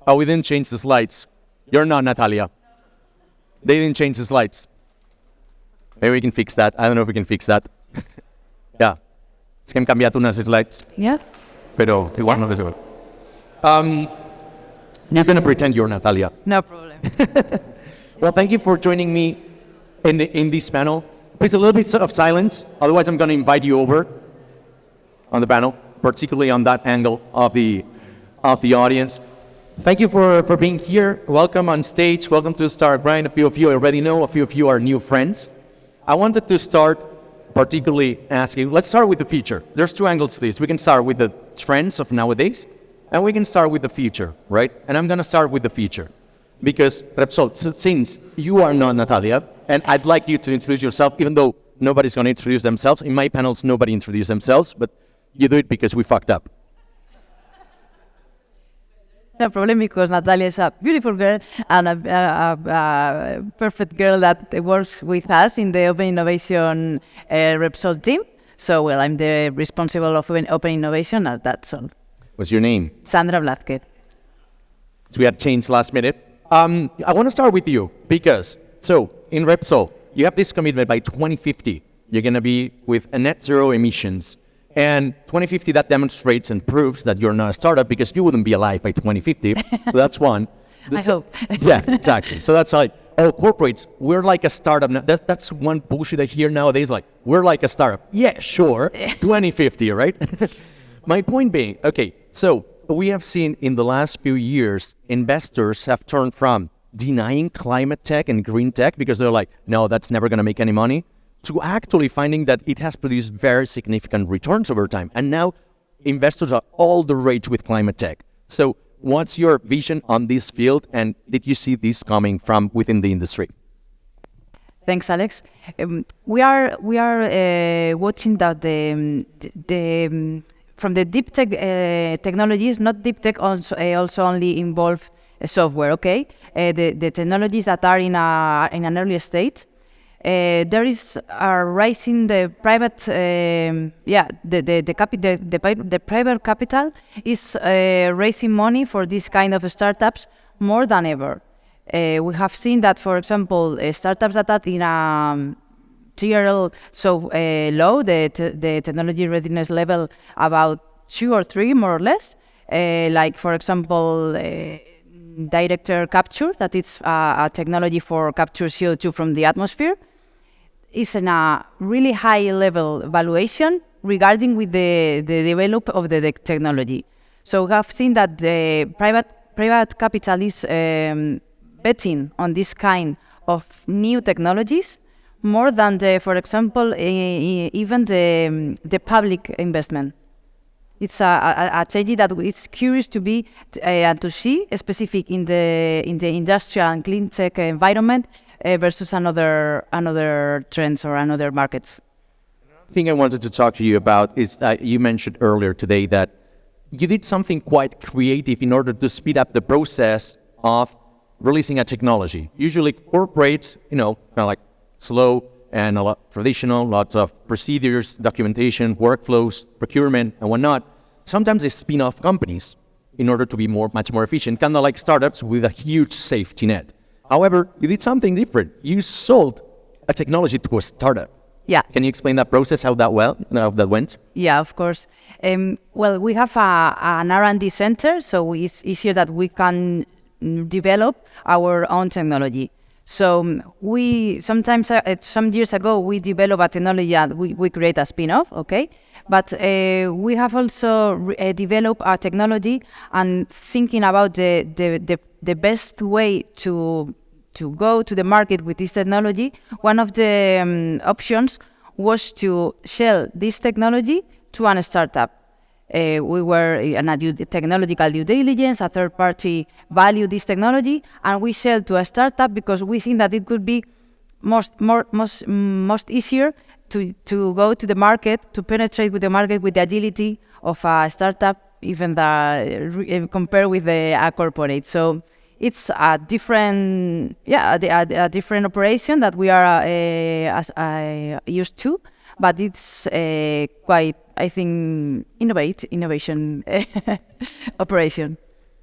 Oh, we didn't change the slides. You're not Natalia. They didn't change the slides. Maybe we can fix that. I don't know if we can fix that. Yeah. Es que hem canviat unes slides, Yeah. però igual no les veu. You're going to pretend you're Natalia. No problem. Well, thank you for joining me in this panel. Please, a little bit of silence. Otherwise, I'm going to invite you over on the panel, particularly on that angle of the audience. Thank you for being here. Welcome on stage. Welcome to Star Brian. A few of you I already know. A few of you are new friends. I wanted to start particularly asking, let's start with the future. There's two angles to this. We can start with the trends of nowadays, and we can start with the future, right? And I'm going to start with the future. Because, Repsol, since you are not Natalia, and I'd like you to introduce yourself, even though nobody's going to introduce themselves. In my panels, nobody introduces themselves, but you do it because we fucked up. No problem, because Natalia is a beautiful girl and a perfect girl that works with us in the Open Innovation Repsol team. So, well, I'm the responsible of Open Innovation, and that's all. What's your name? Sandra Blázquez. So we had changed last minute. I want to start with you because, so in Repsol, you have this commitment by 2050. You're going to be with a net zero emissions. And 2050, that demonstrates and proves that you're not a startup because you wouldn't be alive by 2050. So that's one. I hope. Yeah, exactly. So that's like, oh, corporates, we're like a startup. Now. That's one bullshit I hear nowadays, like, we're like a startup. Yeah, sure, 2050, right? My point being, okay, so we have seen in the last few years, investors have turned from denying climate tech and green tech because they're like, no, that's never going to make any money, to actually finding that it has produced very significant returns over time. And now investors are all the rage with climate tech. So what's your vision on this field, and did you see this coming from within the industry? Thanks, Alex. We are watching that from the deep tech technologies, not deep tech also only involve software. Okay, the technologies that are in an early state. There is a rising the private, the private capital is raising money for this kind of startups more than ever. We have seen that, for example, startups that are in a tier so low, the technology readiness level about 2 or 3 more or less, like for example, direct air capture, that is a technology for capture CO2 from the atmosphere, is in a really high level valuation regarding with the develop of the technology. So we have seen that the private capital is betting on this kind of new technologies more than for example, even the public investment. It's a strategy that is curious to be and to see specific in the industrial and clean tech environment versus another trends or another markets. Thing I wanted to talk to you about is you mentioned earlier today that you did something quite creative in order to speed up the process of releasing a technology. Usually corporates, kind of like slow and a lot traditional, lots of procedures, documentation, workflows, procurement, and whatnot. Sometimes they spin off companies in order to be much more efficient, kind of like startups with a huge safety net. However, you did something different. You sold a technology to a startup. Yeah. Can you explain that process, how that went? Yeah, of course. Well, we have an R&D center, so it's easier that we can develop our own technology. So we sometimes, some years ago, we developed a technology and we create a spin-off, okay? But we have also developed our technology and thinking about the best way to go to the market with this technology. One of the options was to sell this technology to a startup. We were in a technological due diligence, a third party value this technology, and we sell to a startup because we think that it could be most easier to go to the market, to penetrate with the market with the agility of a startup, even compared with a corporate. So it's a different, a different operation that we are used to, but it's quite, I think, innovation operation.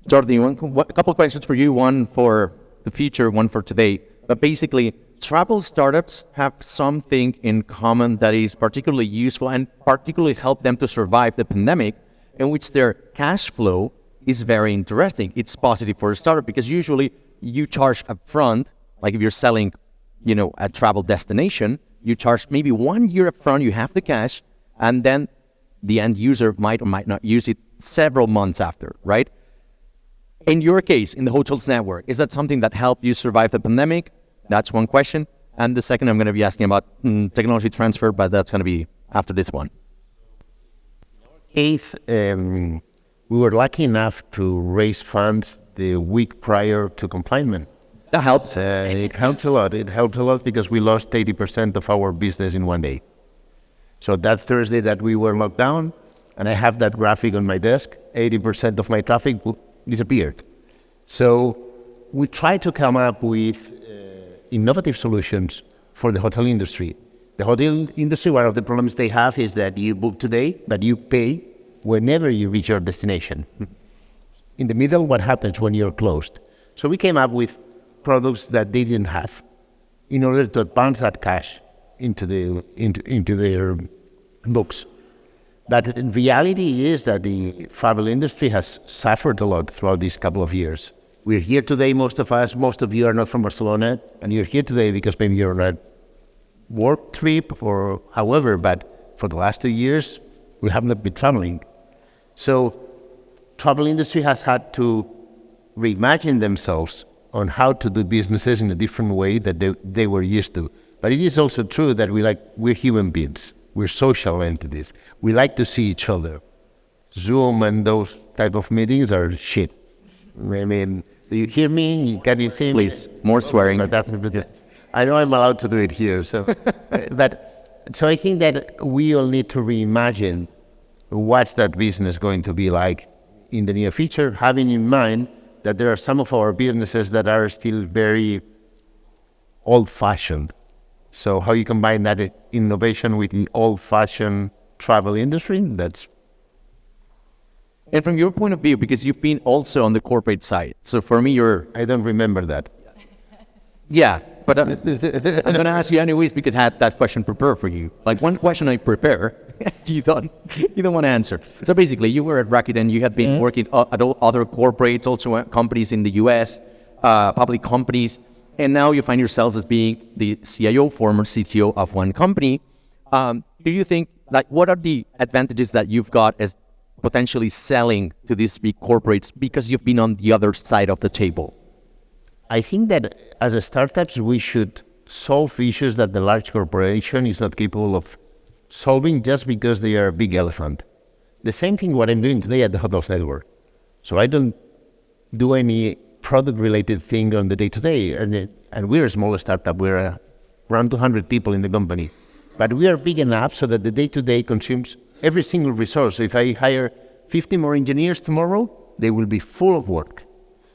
Jordi, a couple of questions for you, one for the future, one for today. But basically, travel startups have something in common that is particularly useful and particularly help them to survive the pandemic, in which their cash flow is very interesting. It's positive for a startup because usually you charge upfront, like if you're selling, a travel destination, you charge maybe 1 year upfront, you have the cash, and then the end user might or might not use it several months after, right? In your case, in the hotels network, is that something that helped you survive the pandemic? That's one question. And the second, I'm going to be asking about technology transfer, but that's going to be after this one. Case, we were lucky enough to raise funds the week prior to confinement. That helps. It helped a lot. It helped a lot because we lost 80% of our business in one day. So that Thursday that we were locked down, and I have that graphic on my desk, 80% of my traffic disappeared. So we tried to come up with innovative solutions for the hotel industry. The hotel industry, one of the problems they have is that you book today, but you pay whenever you reach your destination. In the middle, what happens when you're closed? So we came up with products that they didn't have in order to advance that cash into their books. But in reality is that the travel industry has suffered a lot throughout these couple of years. We're here today, most of you are not from Barcelona, and you're here today because maybe you're on a work trip or however, but for the last 2 years, we have not been traveling. So travel industry has had to reimagine themselves on how to do businesses in a different way that they were used to. But it is also true that we're human beings. We're social entities. We like to see each other. Zoom and those type of meetings are shit. I mean, do you hear me? Can you see me? Please, more swearing. I know I'm allowed to do it here. So I think that we all need to reimagine what's that business going to be like in the near future, having in mind that there are some of our businesses that are still very old-fashioned. So how you combine that innovation with the old-fashioned travel industry, that's... And from your point of view, because you've been also on the corporate side, so for me, I don't remember that. Yeah, but I'm going to ask you anyways because I had that question prepared for you. Like one question I prepare, you don't want to answer. So basically, you were at Rakuten, you had been working at other corporates, also companies in the US, public companies, and now you find yourself as being the CIO, former CTO of one company. Do you think, what are the advantages that you've got as potentially selling to these big corporates because you've been on the other side of the table? I think that as a startups, we should solve issues that the large corporation is not capable of solving just because they are a big elephant. The same thing what I'm doing today at the Hotels Network. So I don't do any product-related thing on the day-to-day. And we're a small startup. We're around 200 people in the company. But we are big enough so that the day-to-day consumes every single resource. So if I hire 50 more engineers tomorrow, they will be full of work.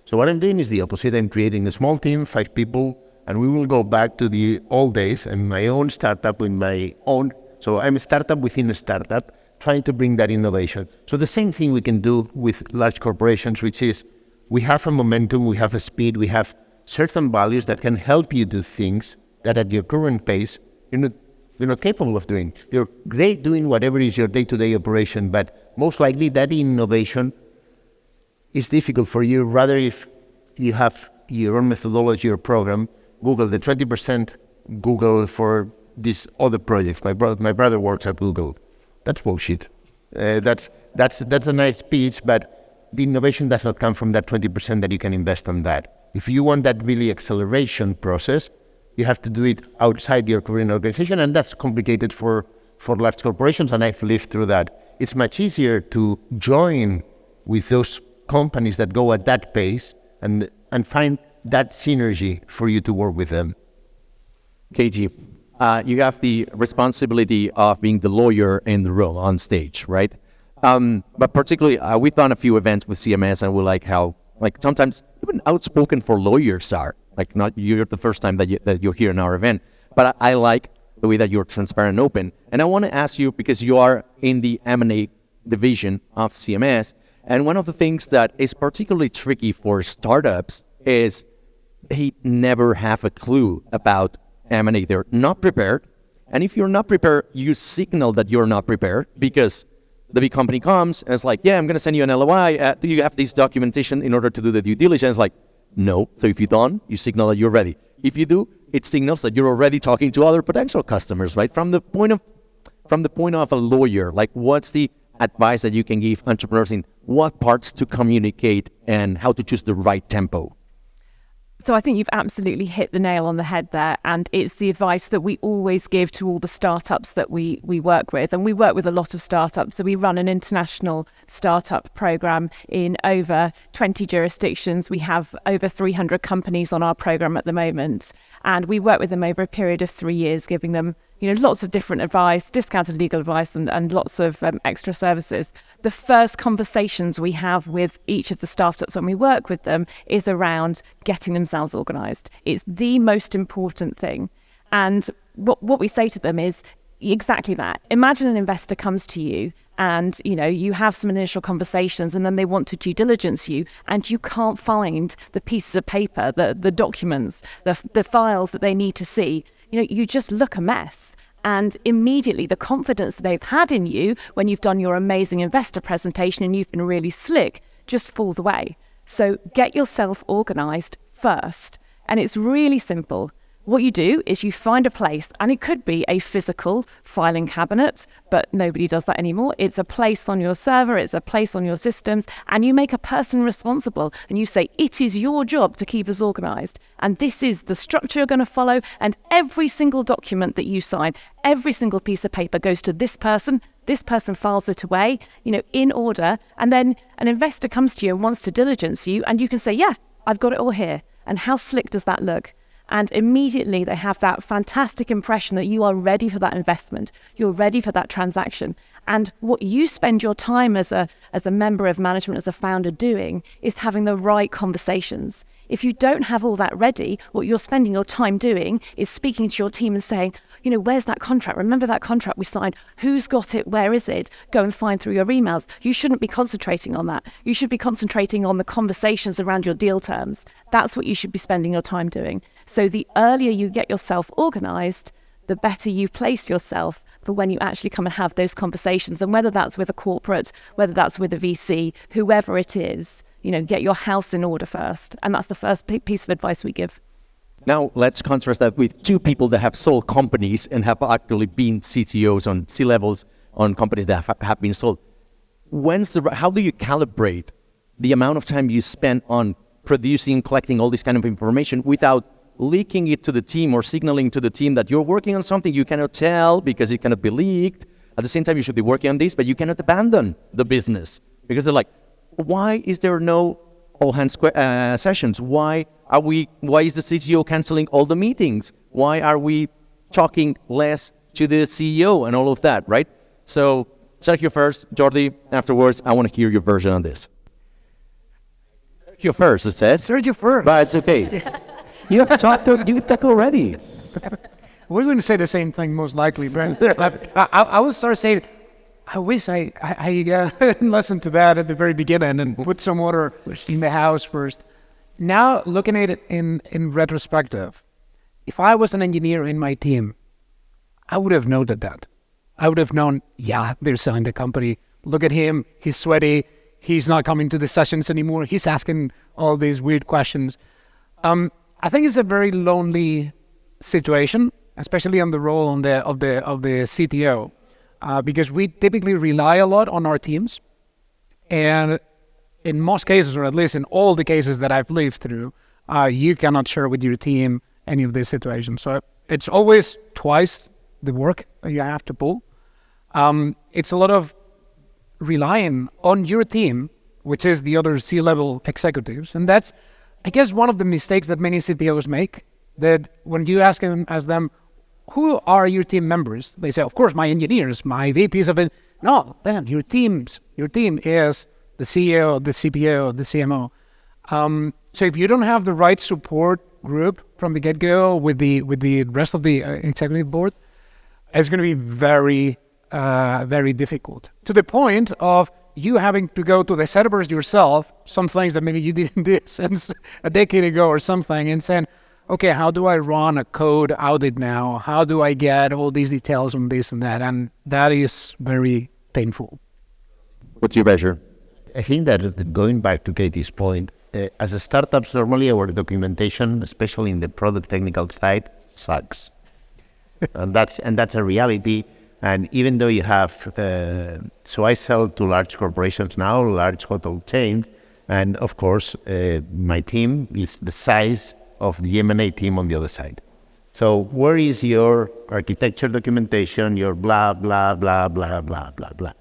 So what I'm doing is the opposite. I'm creating a small team, 5 people, and we will go back to the old days and my own startup with my own. So I'm a startup within a startup, trying to bring that innovation. So the same thing we can do with large corporations, which is we have a momentum, we have a speed, we have certain values that can help you do things that at your current pace, you're not capable of doing. You're great doing whatever is your day-to-day operation, but most likely that innovation is difficult for you. Rather, if you have your own methodology or program, Google the 20% Google for these other projects. My brother works at Google. That's bullshit. That's a nice speech, but the innovation does not come from that 20% that you can invest on that. If you want that really acceleration process, you have to do it outside your current organization, and that's complicated for large corporations, and I've lived through that. It's much easier to join with those companies that go at that pace and find that synergy for you to work with them. KG, you have the responsibility of being the lawyer in the room on stage, right? But particularly, we've done a few events with CMS, and we like how, sometimes even outspoken for lawyers are. Not you're the first time that you're here in our event, but I like the way that you're transparent and open. And I want to ask you, because you are in the M&A division of CMS, and one of the things that is particularly tricky for startups is they never have a clue about M&A. They're not prepared. And if you're not prepared, you signal that you're not prepared because the big company comes and it's like, yeah, I'm going to send you an LOI. Do you have this documentation in order to do the due diligence? Like, no. So if you don't, you signal that you're ready. If you do, it signals that you're already talking to other potential customers, right? From the point of a lawyer, like what's the advice that you can give entrepreneurs in what parts to communicate and how to choose the right tempo? So I think you've absolutely hit the nail on the head there. And it's the advice that we always give to all the startups that we work with. And we work with a lot of startups. So we run an international startup program in over 20 jurisdictions. We have over 300 companies on our program at the moment. And we work with them over a period of 3 years, giving them lots of different advice, discounted legal advice, and lots of extra services. The first conversations we have with each of the startups when we work with them is around getting themselves organised. It's the most important thing. And what we say to them is exactly that. Imagine an investor comes to you and, you have some initial conversations and then they want to due diligence you and you can't find the pieces of paper, the documents, the files that they need to see. You just look a mess. And immediately the confidence that they've had in you when you've done your amazing investor presentation and you've been really slick just falls away. So get yourself organised first. And it's really simple. What you do is you find a place, and it could be a physical filing cabinet, but nobody does that anymore. It's a place on your server, it's a place on your systems, and you make a person responsible, and you say, it is your job to keep us organised, and this is the structure you're going to follow, and every single document that you sign, every single piece of paper goes to this person files it away, in order, and then an investor comes to you and wants to diligence you, and you can say, yeah, I've got it all here. And how slick does that look? And immediately they have that fantastic impression that you are ready for that investment. You're ready for that transaction. And what you spend your time as a member of management, as a founder doing, is having the right conversations. If you don't have all that ready, what you're spending your time doing is speaking to your team and saying, where's that contract? Remember that contract we signed? Who's got it? Where is it? Go and find through your emails. You shouldn't be concentrating on that. You should be concentrating on the conversations around your deal terms. That's what you should be spending your time doing. So the earlier you get yourself organised, the better you place yourself for when you actually come and have those conversations. And whether that's with a corporate, whether that's with a VC, whoever it is, get your house in order first. And that's the first piece of advice we give. Now, let's contrast that with two people that have sold companies and have actually been CTOs on C-levels on companies that have been sold. How do you calibrate the amount of time you spend on producing, collecting all this kind of information without leaking it to the team or signaling to the team that you're working on something you cannot tell because it cannot be leaked? At the same time, you should be working on this, but you cannot abandon the business because they're like, why is there no all-hands sessions? Why is the CTO canceling all the meetings? Why are we talking less to the CEO and all of that, right? So, Sergio first, Jordi afterwards. I want to hear your version on this. Sergio first, it says. Sergio first. But it's okay. You have talked already. We're going to say the same thing most likely, Brent. I will start saying, I wish I listened to that at the very beginning and put some order in the house first. Now, looking at it in retrospective, if I was an engineer in my team, I would have noted that. I would have known, yeah, they're selling the company. Look at him. He's sweaty. He's not coming to the sessions anymore. He's asking all these weird questions. I think it's a very lonely situation, especially on the role of the CTO, because we typically rely a lot on our teams, and in most cases, or at least in all the cases that I've lived through, you cannot share with your team any of these situations. So it's always twice the work you have to pull. It's a lot of relying on your team, which is the other C-level executives, and that's, I guess, one of the mistakes that many CTOs make, that when you ask them, who are your team members? They say, of course, my engineers, my VPs of it. No, then your team is the CEO, the CPO, the CMO. So if you don't have the right support group from the get-go with the rest of the executive board, it's going to be very, very difficult. To the point of you having to go to the servers yourself, some things that maybe you didn't do since a decade ago or something, and saying, okay, how do I run a code audit now? How do I get all these details on this and that? And that is very painful. What's your measure? I think that going back to Katie's point, as a startups, normally our documentation, especially in the product technical side, sucks. and that's a reality. And even though you have, so I sell to large corporations now, large hotel chains, and of course, my team is the size of the M&A team on the other side. So where is your architecture documentation, your blah, blah, blah, blah, blah, blah, blah?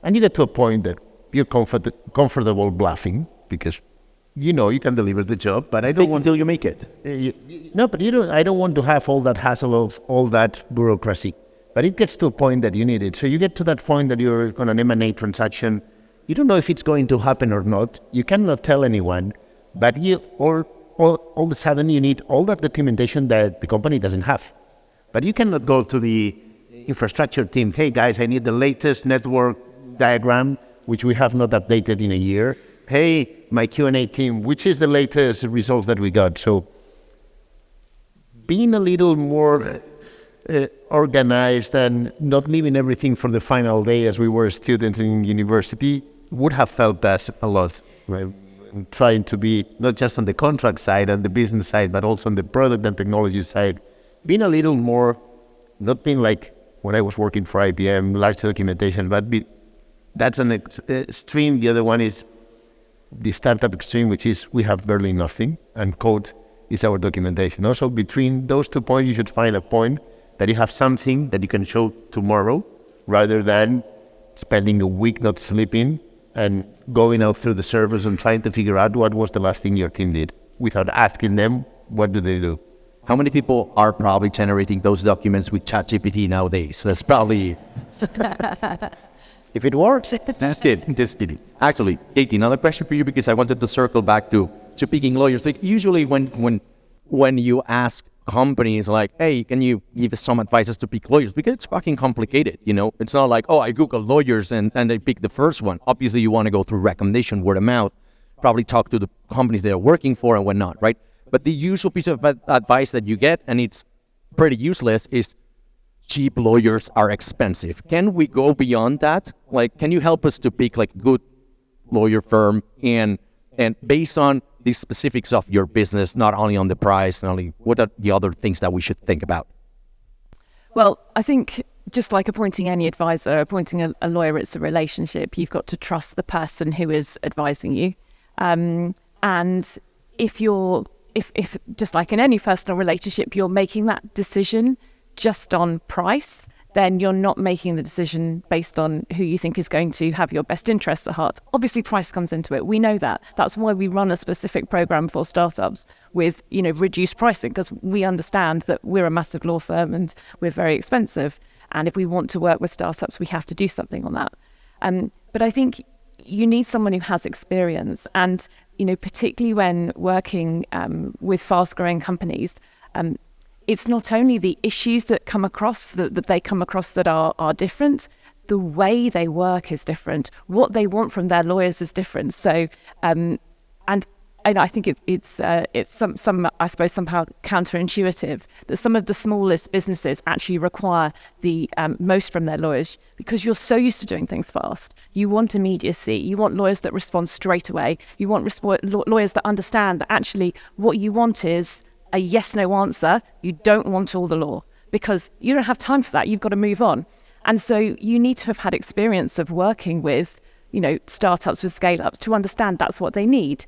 And you get to a point that you're comfortable bluffing because you know you can deliver the job, but I don't want until you make it. No, but I don't want to have all that hassle of all that bureaucracy. But it gets to a point that you need it. So you get to that point that you're on an M&A transaction. You don't know if it's going to happen or not. You cannot tell anyone, but all of a sudden you need all that documentation that the company doesn't have. But you cannot go to the infrastructure team, hey guys, I need the latest network diagram, which we have not updated in a year. Hey, my Q&A team, which is the latest results that we got? So being a little more organized and not leaving everything for the final day as we were students in university would have helped us a lot, right? And trying to be not just on the contract side and the business side, but also on the product and technology side, being a little more, not being like when I was working for IBM, large documentation, but that's an extreme. The other one is the startup extreme, which is we have barely nothing, and code is our documentation. Also, between those 2 points, you should find a point that you have something that you can show tomorrow, rather than spending a week not sleeping and going out through the servers and trying to figure out what was the last thing your team did without asking them what do they do. How many people are probably generating those documents with ChatGPT nowadays? That's probably... If it works. Just kidding. Actually, Katie, another question for you, because I wanted to circle back to picking lawyers. Like usually when you ask companies like, hey, can you give us some advices to pick lawyers? Because it's fucking complicated, you know? It's not like, oh, I Google lawyers and I pick the first one. Obviously, you want to go through recommendation, word of mouth, probably talk to the companies they're working for and whatnot, right? But the usual piece of advice that you get, and it's pretty useless, is cheap lawyers are expensive. Can we go beyond that? Like, can you help us to pick like good lawyer firm and based on the specifics of your business, not only on the price, not only what are the other things that we should think about? Well, I think just like appointing any advisor, appointing a lawyer, it's a relationship. You've got to trust the person who is advising you. And if just like in any personal relationship, you're making that decision just on price, then you're not making the decision based on who you think is going to have your best interests at heart. Obviously, price comes into it. We know that. That's why we run a specific program for startups with, reduced pricing, because we understand that we're a massive law firm and we're very expensive. And if we want to work with startups, we have to do something on that. But I think you need someone who has experience. And, particularly when working with fast-growing companies, it's not only the issues that come across that they come across that are different. The way they work is different. What they want from their lawyers is different. So, and I think it's some I suppose somehow counterintuitive that some of the smallest businesses actually require the most from their lawyers, because you're so used to doing things fast. You want immediacy. You want lawyers that respond straight away. You want lawyers that understand that actually what you want is a yes/no answer. You don't want all the law, because you don't have time for that. You've got to move on. And so you need to have had experience of working with, startups, with scale-ups, to understand that's what they need.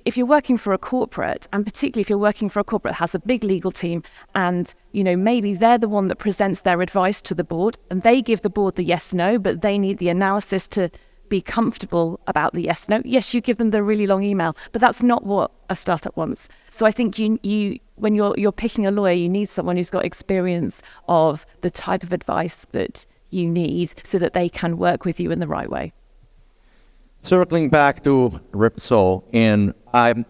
If you're working for a corporate, and particularly if you're working for a corporate that has a big legal team, and, maybe they're the one that presents their advice to the board, and they give the board the yes/no, but they need the analysis to be comfortable about the yes/no. Yes, you give them the really long email, but that's not what a startup wants. So I think you when you're picking a lawyer, you need someone who's got experience of the type of advice that you need, so that they can work with you in the right way. Circling back to Repsol, and I'm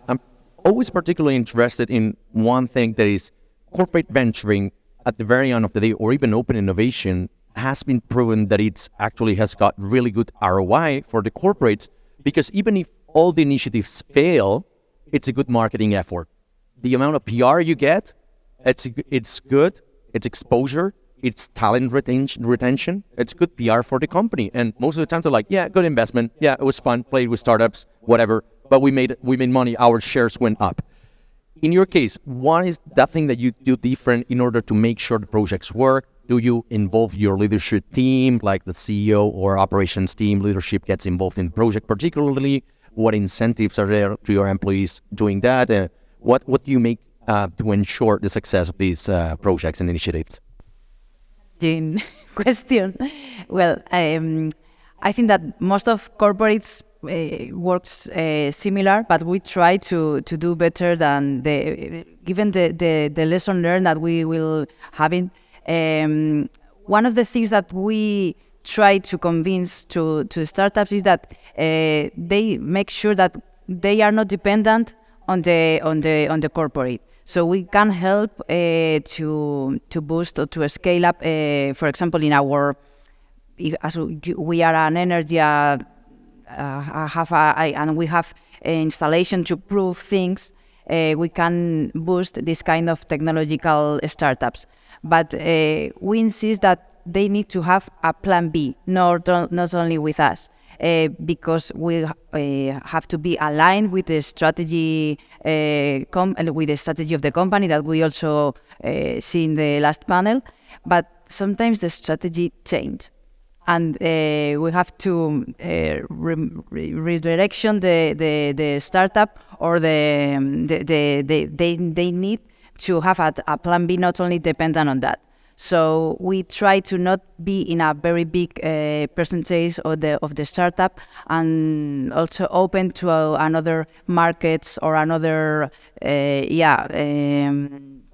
always particularly interested in one thing, that is corporate venturing at the very end of the day, or even open innovation, has been proven that it's actually has got really good ROI for the corporates, because even if all the initiatives fail, it's a good marketing effort. the amount of PR you get, it's good, it's exposure, it's talent retention, it's good PR for the company. And most of the times they're like, yeah, good investment, yeah, it was fun, played with startups, whatever, but we made money, our shares went up. In your case, what is that thing that you do different in order to make sure the projects work? Do you involve your leadership team, like the CEO or operations team leadership gets involved in the project particularly? What incentives are there to your employees doing that? What do you make to ensure the success of these projects and initiatives? Question. Well, I think that most of corporates works similar, but we try to do better than given the lesson learned that we will having. One of the things that we try to convince to startups is that they make sure that they are not dependent on the corporate. So we can help to boost or to scale up. For example, in our as we are an energy. And we have installation to prove things, we can boost this kind of technological startups. But we insist that they need to have a plan B, not only with us, because we have to be aligned with the strategy with the strategy of the company that we also see in the last panel. But sometimes the strategy changes. And we have to redirection the startup, or they need to have a plan B, not only dependent on that. So we try to not be in a very big percentage of the startup, and also open to another markets or another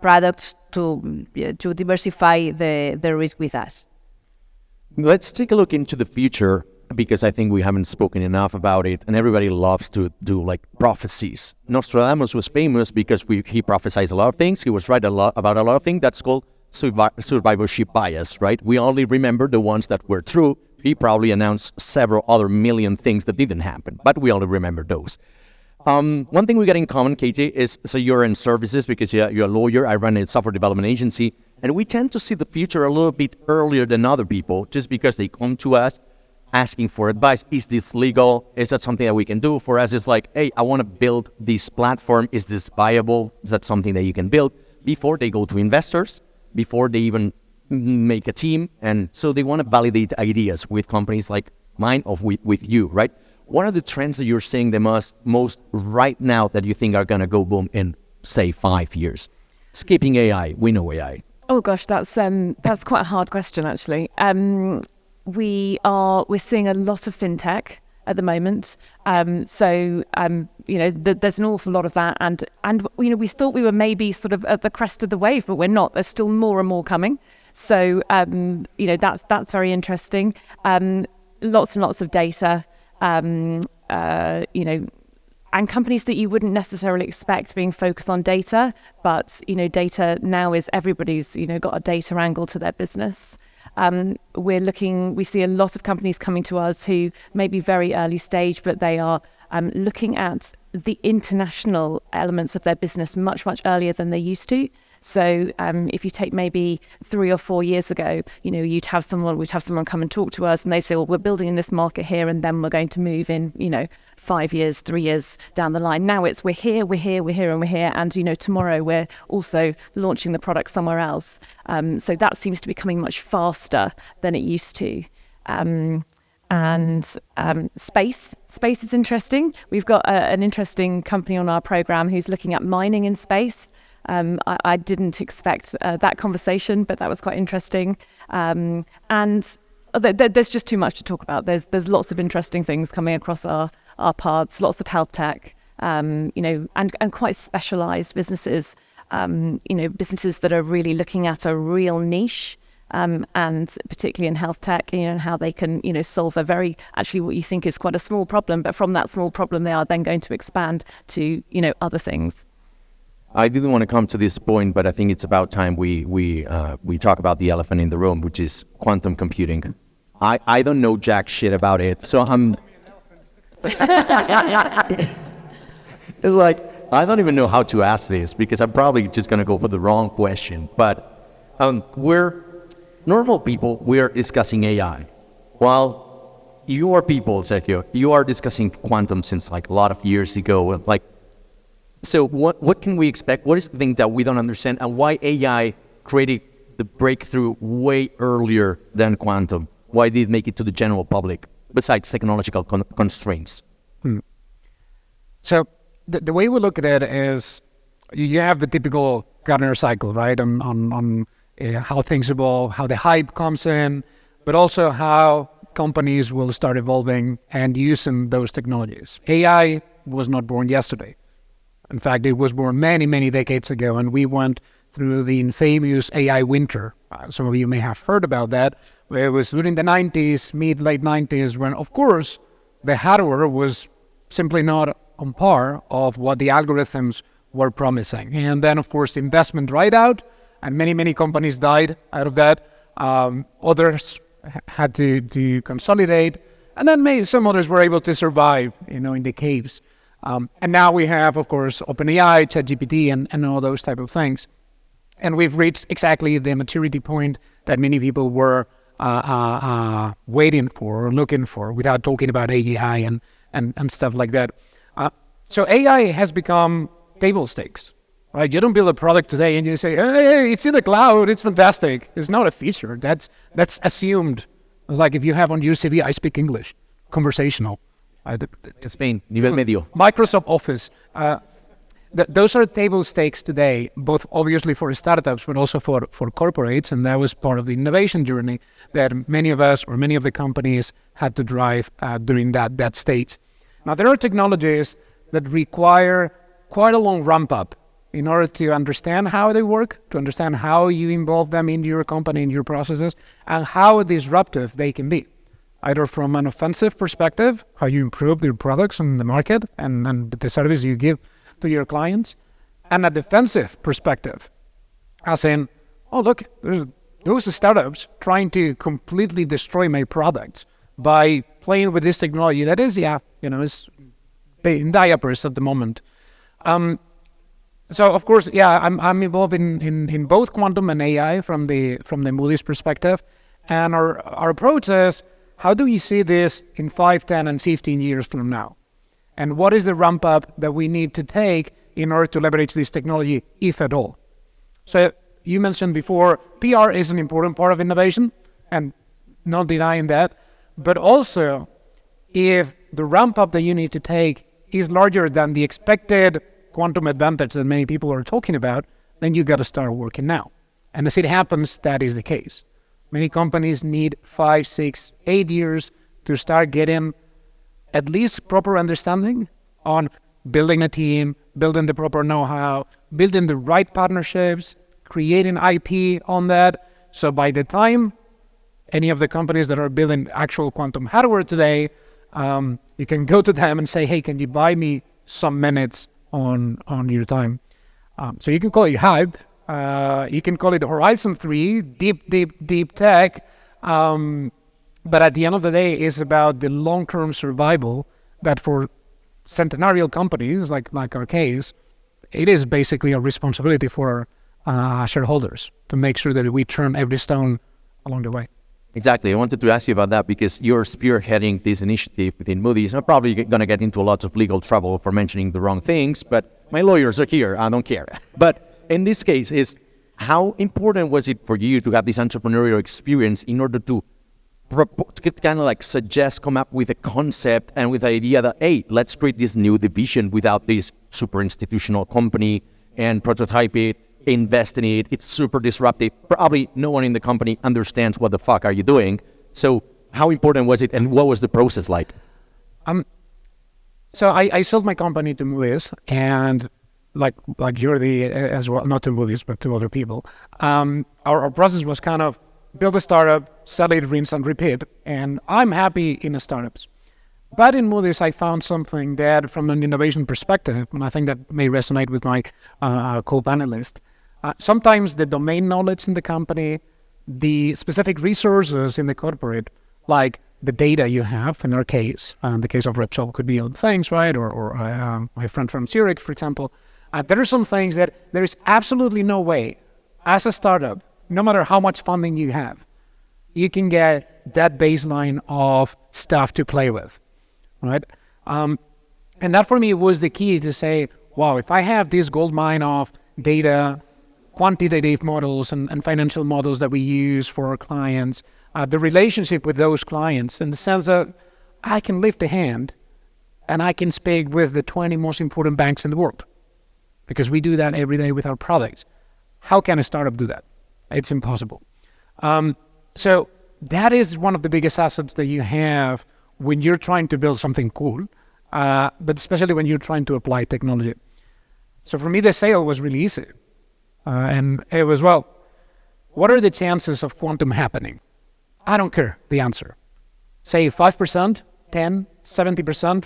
products to diversify the risk with us. Let's take a look into the future, because I think we haven't spoken enough about it, and everybody loves to do like prophecies. Nostradamus was famous because he prophesied a lot of things. He was right about a lot of things. That's called survivorship bias, right? We only remember the ones that were true. He probably announced several other million things that didn't happen, but we only remember those. One thing we got in common, Katie, is so you're in services because you're a lawyer. I run a software development agency. And we tend to see the future a little bit earlier than other people, just because they come to us asking for advice. Is this legal? Is that something that we can do? For us, it's like, hey, I want to build this platform. Is this viable? Is that something that you can build? Before they go to investors, before they even make a team. And so they want to validate ideas with companies like mine or with you, right? What are the trends that you're seeing the most right now that you think are going to go boom in, say, 5 years? Skipping AI, we know AI. Oh gosh, that's quite a hard question actually. We're seeing a lot of fintech at the moment. There's an awful lot of that, and we thought we were maybe sort of at the crest of the wave, but we're not. There's still more and more coming. So that's very interesting. Lots and lots of data. And companies that you wouldn't necessarily expect being focused on data, but data now is everybody's got a data angle to their business. We see a lot of companies coming to us who may be very early stage, but they are looking at the international elements of their business much earlier than they used to. So if you take maybe 3 or 4 years ago, we'd have someone come and talk to us, and they say, well, we're building in this market here, and then we're going to move in, 5 years, 3 years down the line. Now it's we're here, and tomorrow we're also launching the product somewhere else. So that seems to be coming much faster than it used to. Space is interesting. We've got an interesting company on our program who's looking at mining in space. I didn't expect that conversation, but that was quite interesting. And there's just too much to talk about. There's lots of interesting things coming across our paths, lots of health tech, and quite specialized businesses, businesses that are really looking at a real niche, and particularly in health tech, and how they can, solve a very, actually what you think is quite a small problem, but from that small problem, they are then going to expand to, other things. I didn't want to come to this point, but I think it's about time we talk about the elephant in the room, which is quantum computing. I don't know jack shit about it, so I'm. It's like I don't even know how to ask this because I'm probably just going to go for the wrong question. But we're normal people, we're discussing AI. While your people, Sergio, you are discussing quantum since like a lot of years ago. Like, so what can we expect? What is the thing that we don't understand, and why AI created the breakthrough way earlier than quantum? Why did it make it to the general public, besides technological constraints? So the way we look at it is you have the typical Gartner cycle, right? On how things evolve, how the hype comes in, but also how companies will start evolving and using those technologies. AI was not born yesterday. In fact, it was born many, many decades ago, and we went through the infamous AI winter. Some of you may have heard about that, where it was during the 90s, late 90s, when, of course, the hardware was simply not on par of what the algorithms were promising. And then, of course, the investment dried out, and many, many companies died out of that. Others had to consolidate, and then some others were able to survive, in the caves. And now we have, of course, OpenAI, ChatGPT, and all those type of things. And we've reached exactly the maturity point that many people were waiting for or looking for, without talking about AI and stuff like that. So AI has become table stakes, right? You don't build a product today and you say, hey, it's in the cloud, it's fantastic. It's not a feature. That's assumed. It's like if you have on your CV, I speak English, conversational. Spain, nivel medio. Microsoft Office. Those are table stakes today, both obviously for startups, but also for corporates. And that was part of the innovation journey that many of us or many of the companies had to drive during that stage. Now, there are technologies that require quite a long ramp up in order to understand how they work, to understand how you involve them in your company, in your processes, and how disruptive they can be. Either from an offensive perspective, how you improve your products in the market and the service you give to your clients, and a defensive perspective, as in, oh look, there's those startups trying to completely destroy my products by playing with this technology that is, is in diapers at the moment. So of course, I'm involved in both quantum and AI from the Moody's perspective, and our approach is, how do we see this in 5, 10, and 15 years from now? And what is the ramp up that we need to take in order to leverage this technology, if at all? So you mentioned before, PR is an important part of innovation, and not denying that. But also, if the ramp up that you need to take is larger than the expected quantum advantage that many people are talking about, then you got to start working now. And as it happens, that is the case. Many companies need 5, 6, 8 years to start getting at least proper understanding on building a team, building the proper know-how, building the right partnerships, creating IP on that. So by the time any of the companies that are building actual quantum hardware today, you can go to them and say, hey, can you buy me some minutes on your time? So you can call it hype. You can call it Horizon 3, deep tech. But at the end of the day, it's about the long-term survival that for centenarial companies like our case, it is basically a responsibility for shareholders to make sure that we turn every stone along the way. Exactly. I wanted to ask you about that because you're spearheading this initiative within Moody's. I'm probably going to get into lots of legal trouble for mentioning the wrong things, but my lawyers are here. I don't care. But in this case, how important was it for you to have this entrepreneurial experience in order to kind of like suggest, come up with a concept and with the idea that, hey, let's create this new division without this super institutional company and prototype it, invest in it. It's super disruptive. Probably no one in the company understands what the fuck are you doing. So how important was it and what was the process like? So I sold my company to Moody's, and like you're as well, not to Moody's, but to other people. Our process was kind of build a startup, sell it, rinse and repeat. And I'm happy in startups. But in Moody's, I found something that from an innovation perspective, and I think that may resonate with my co-panelist, sometimes the domain knowledge in the company, the specific resources in the corporate, like the data you have. In our case, the case of Repsol could be other things, right? Or my friend from Zurich, for example. There are some things that there is absolutely no way, as a startup, no matter how much funding you have, you can get that baseline of stuff to play with, right? And that for me was the key to say, wow, if I have this gold mine of data, quantitative models and financial models that we use for our clients, the relationship with those clients in the sense that I can lift a hand and I can speak with the 20 most important banks in the world because we do that every day with our products. How can a startup do that? It's impossible. So that is one of the biggest assets that you have when you're trying to build something cool, but especially when you're trying to apply technology. So for me, the sale was really easy. And it was, well, what are the chances of quantum happening? I don't care the answer. Say 5%, 10, 70%.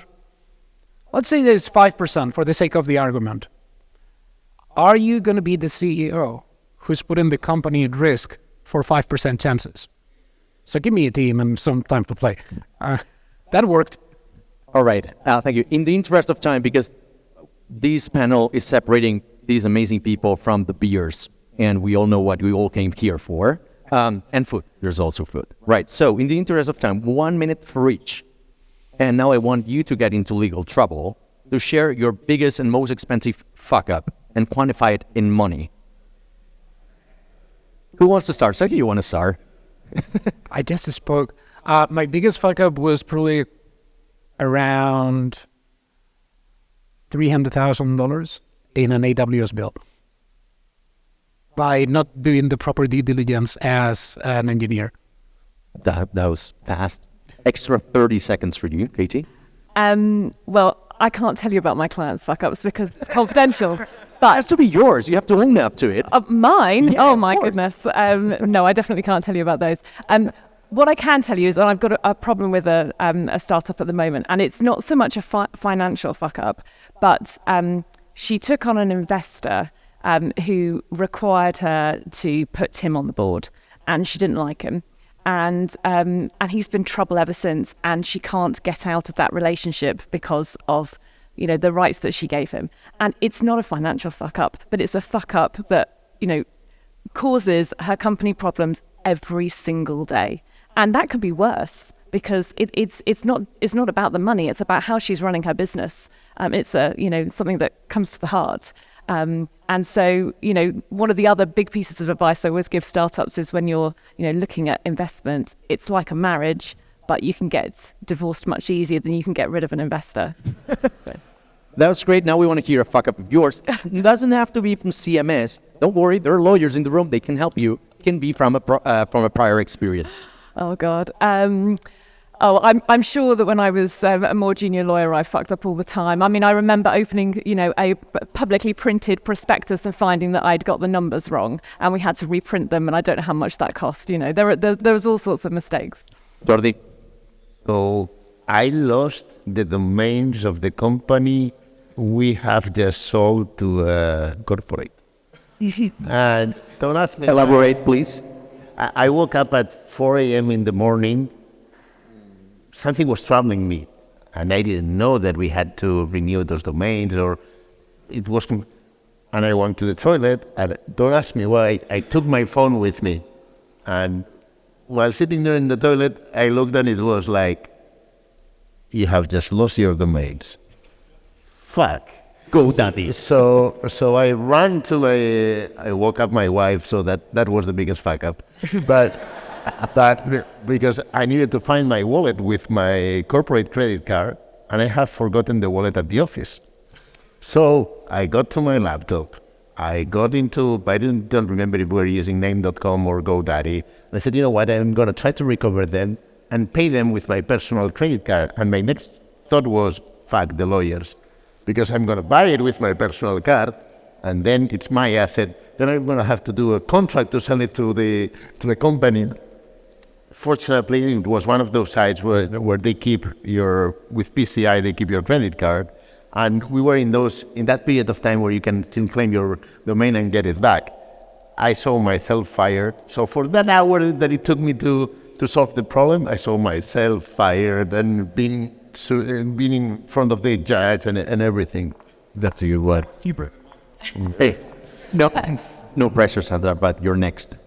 Let's say there's 5% for the sake of the argument. Are you going to be the CEO who's putting the company at risk for 5% chances? So give me a team and some time to play. That worked. All right. Thank you. In the interest of time, because this panel is separating these amazing people from the beers, and we all know what we all came here for. And food. There's also food. Right. So in the interest of time, 1 minute for each. And now I want you to get into legal trouble to share your biggest and most expensive fuck up and quantify it in money. Who wants to start? Sergio, you want to start? I just spoke. My biggest fuck up was probably around $300,000 in an AWS bill by not doing the proper due diligence as an engineer. That was fast. Extra 30 seconds for you, Katie. Well, I can't tell you about my clients' fuck-ups because it's confidential. But it has to be yours. You have to own up to it. Mine? Yeah, oh, my course. goodness. No, I definitely can't tell you about those. What I can tell you is I've got a problem with a startup at the moment, and it's not so much a financial fuck-up, but she took on an investor who required her to put him on the board, and she didn't like him. And he's been trouble ever since, and she can't get out of that relationship because of, the rights that she gave him. And it's not a financial fuck up, but it's a fuck up that, causes her company problems every single day. And that could be worse because it's not about the money. It's about how she's running her business. It's something that comes to the heart. And so, one of the other big pieces of advice I always give startups is when you're, looking at investment, it's like a marriage, but you can get divorced much easier than you can get rid of an investor. That was great. Now we want to hear a fuck up of yours. It doesn't have to be from CMS. Don't worry, there are lawyers in the room. They can help you. It can be from a prior experience. Oh, God. I'm sure that when I was a more junior lawyer, I fucked up all the time. I mean, I remember opening, a publicly printed prospectus and finding that I'd got the numbers wrong, and we had to reprint them, and I don't know how much that cost. There was all sorts of mistakes. Jordi? So I lost the domains of the company we have just sold to a corporate. And don't ask me. Elaborate, please. I woke up at 4 a.m. in the morning. Something was troubling me, and I didn't know that we had to renew those domains, or it was. And I went to the toilet, and don't ask me why. I took my phone with me, and while sitting there in the toilet, I looked and it was like, "You have just lost your domains." Fuck. Go, daddy. So I ran I woke up my wife, so that was the biggest fuck up, but. Because I needed to find my wallet with my corporate credit card, and I have forgotten the wallet at the office. So I got to my laptop. I got into, I don't remember if we were using name.com or GoDaddy. And I said, you know what, I'm going to try to recover them and pay them with my personal credit card. And my next thought was, fuck the lawyers, because I'm going to buy it with my personal card, and then it's my asset. Then I'm going to have to do a contract to sell it to the company. Fortunately, it was one of those sites where they keep with PCI, they keep your credit card. And we were in that period of time where you can still claim your domain and get it back. I saw myself fired. So for that hour that it took me to to solve the problem, I saw myself fired and being in front of the judge and everything. That's a good one. Hey, no pressure, Sandra, but you're next.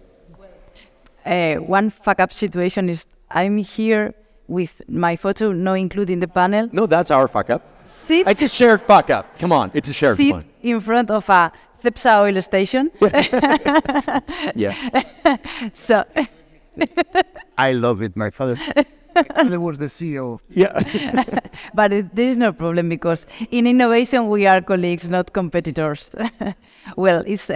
One fuck up situation is I'm here with my photo not including the panel. No, that's our fuck up. Sit, It's a shared fuck up. Come on, it's a shared sit one. in front of a Cepsa oil station. Yeah. So I love it. My father. There was the CEO. Yeah. but there is no problem because in innovation we are colleagues, not competitors. Well, it's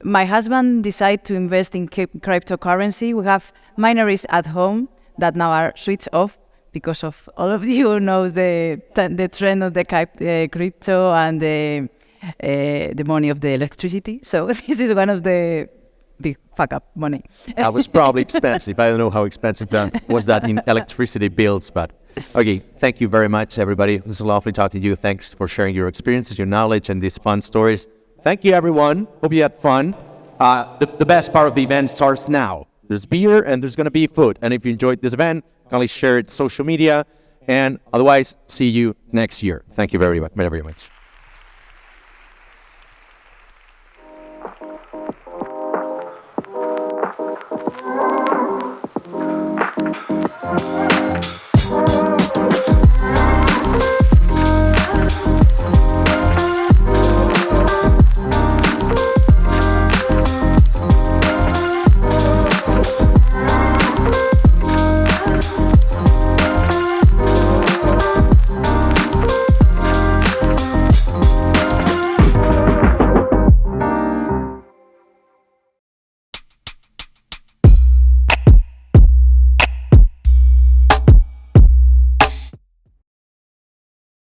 my husband decided to invest in cryptocurrency. We have minories at home that now are switched off because of all of you know the trend of the crypto and the money of the electricity. So this is one of the big fuck up money. That was probably expensive. I don't know how expensive that was that in electricity bills, but okay. Thank you very much, everybody. This is lovely talking to you. Thanks for sharing your experiences, your knowledge, and these fun stories. Thank you, everyone. Hope you had fun. The best part of the event starts now. There's beer and there's going to be food. And if you enjoyed this event, kindly share it social media. And otherwise, see you next year. Thank you very much.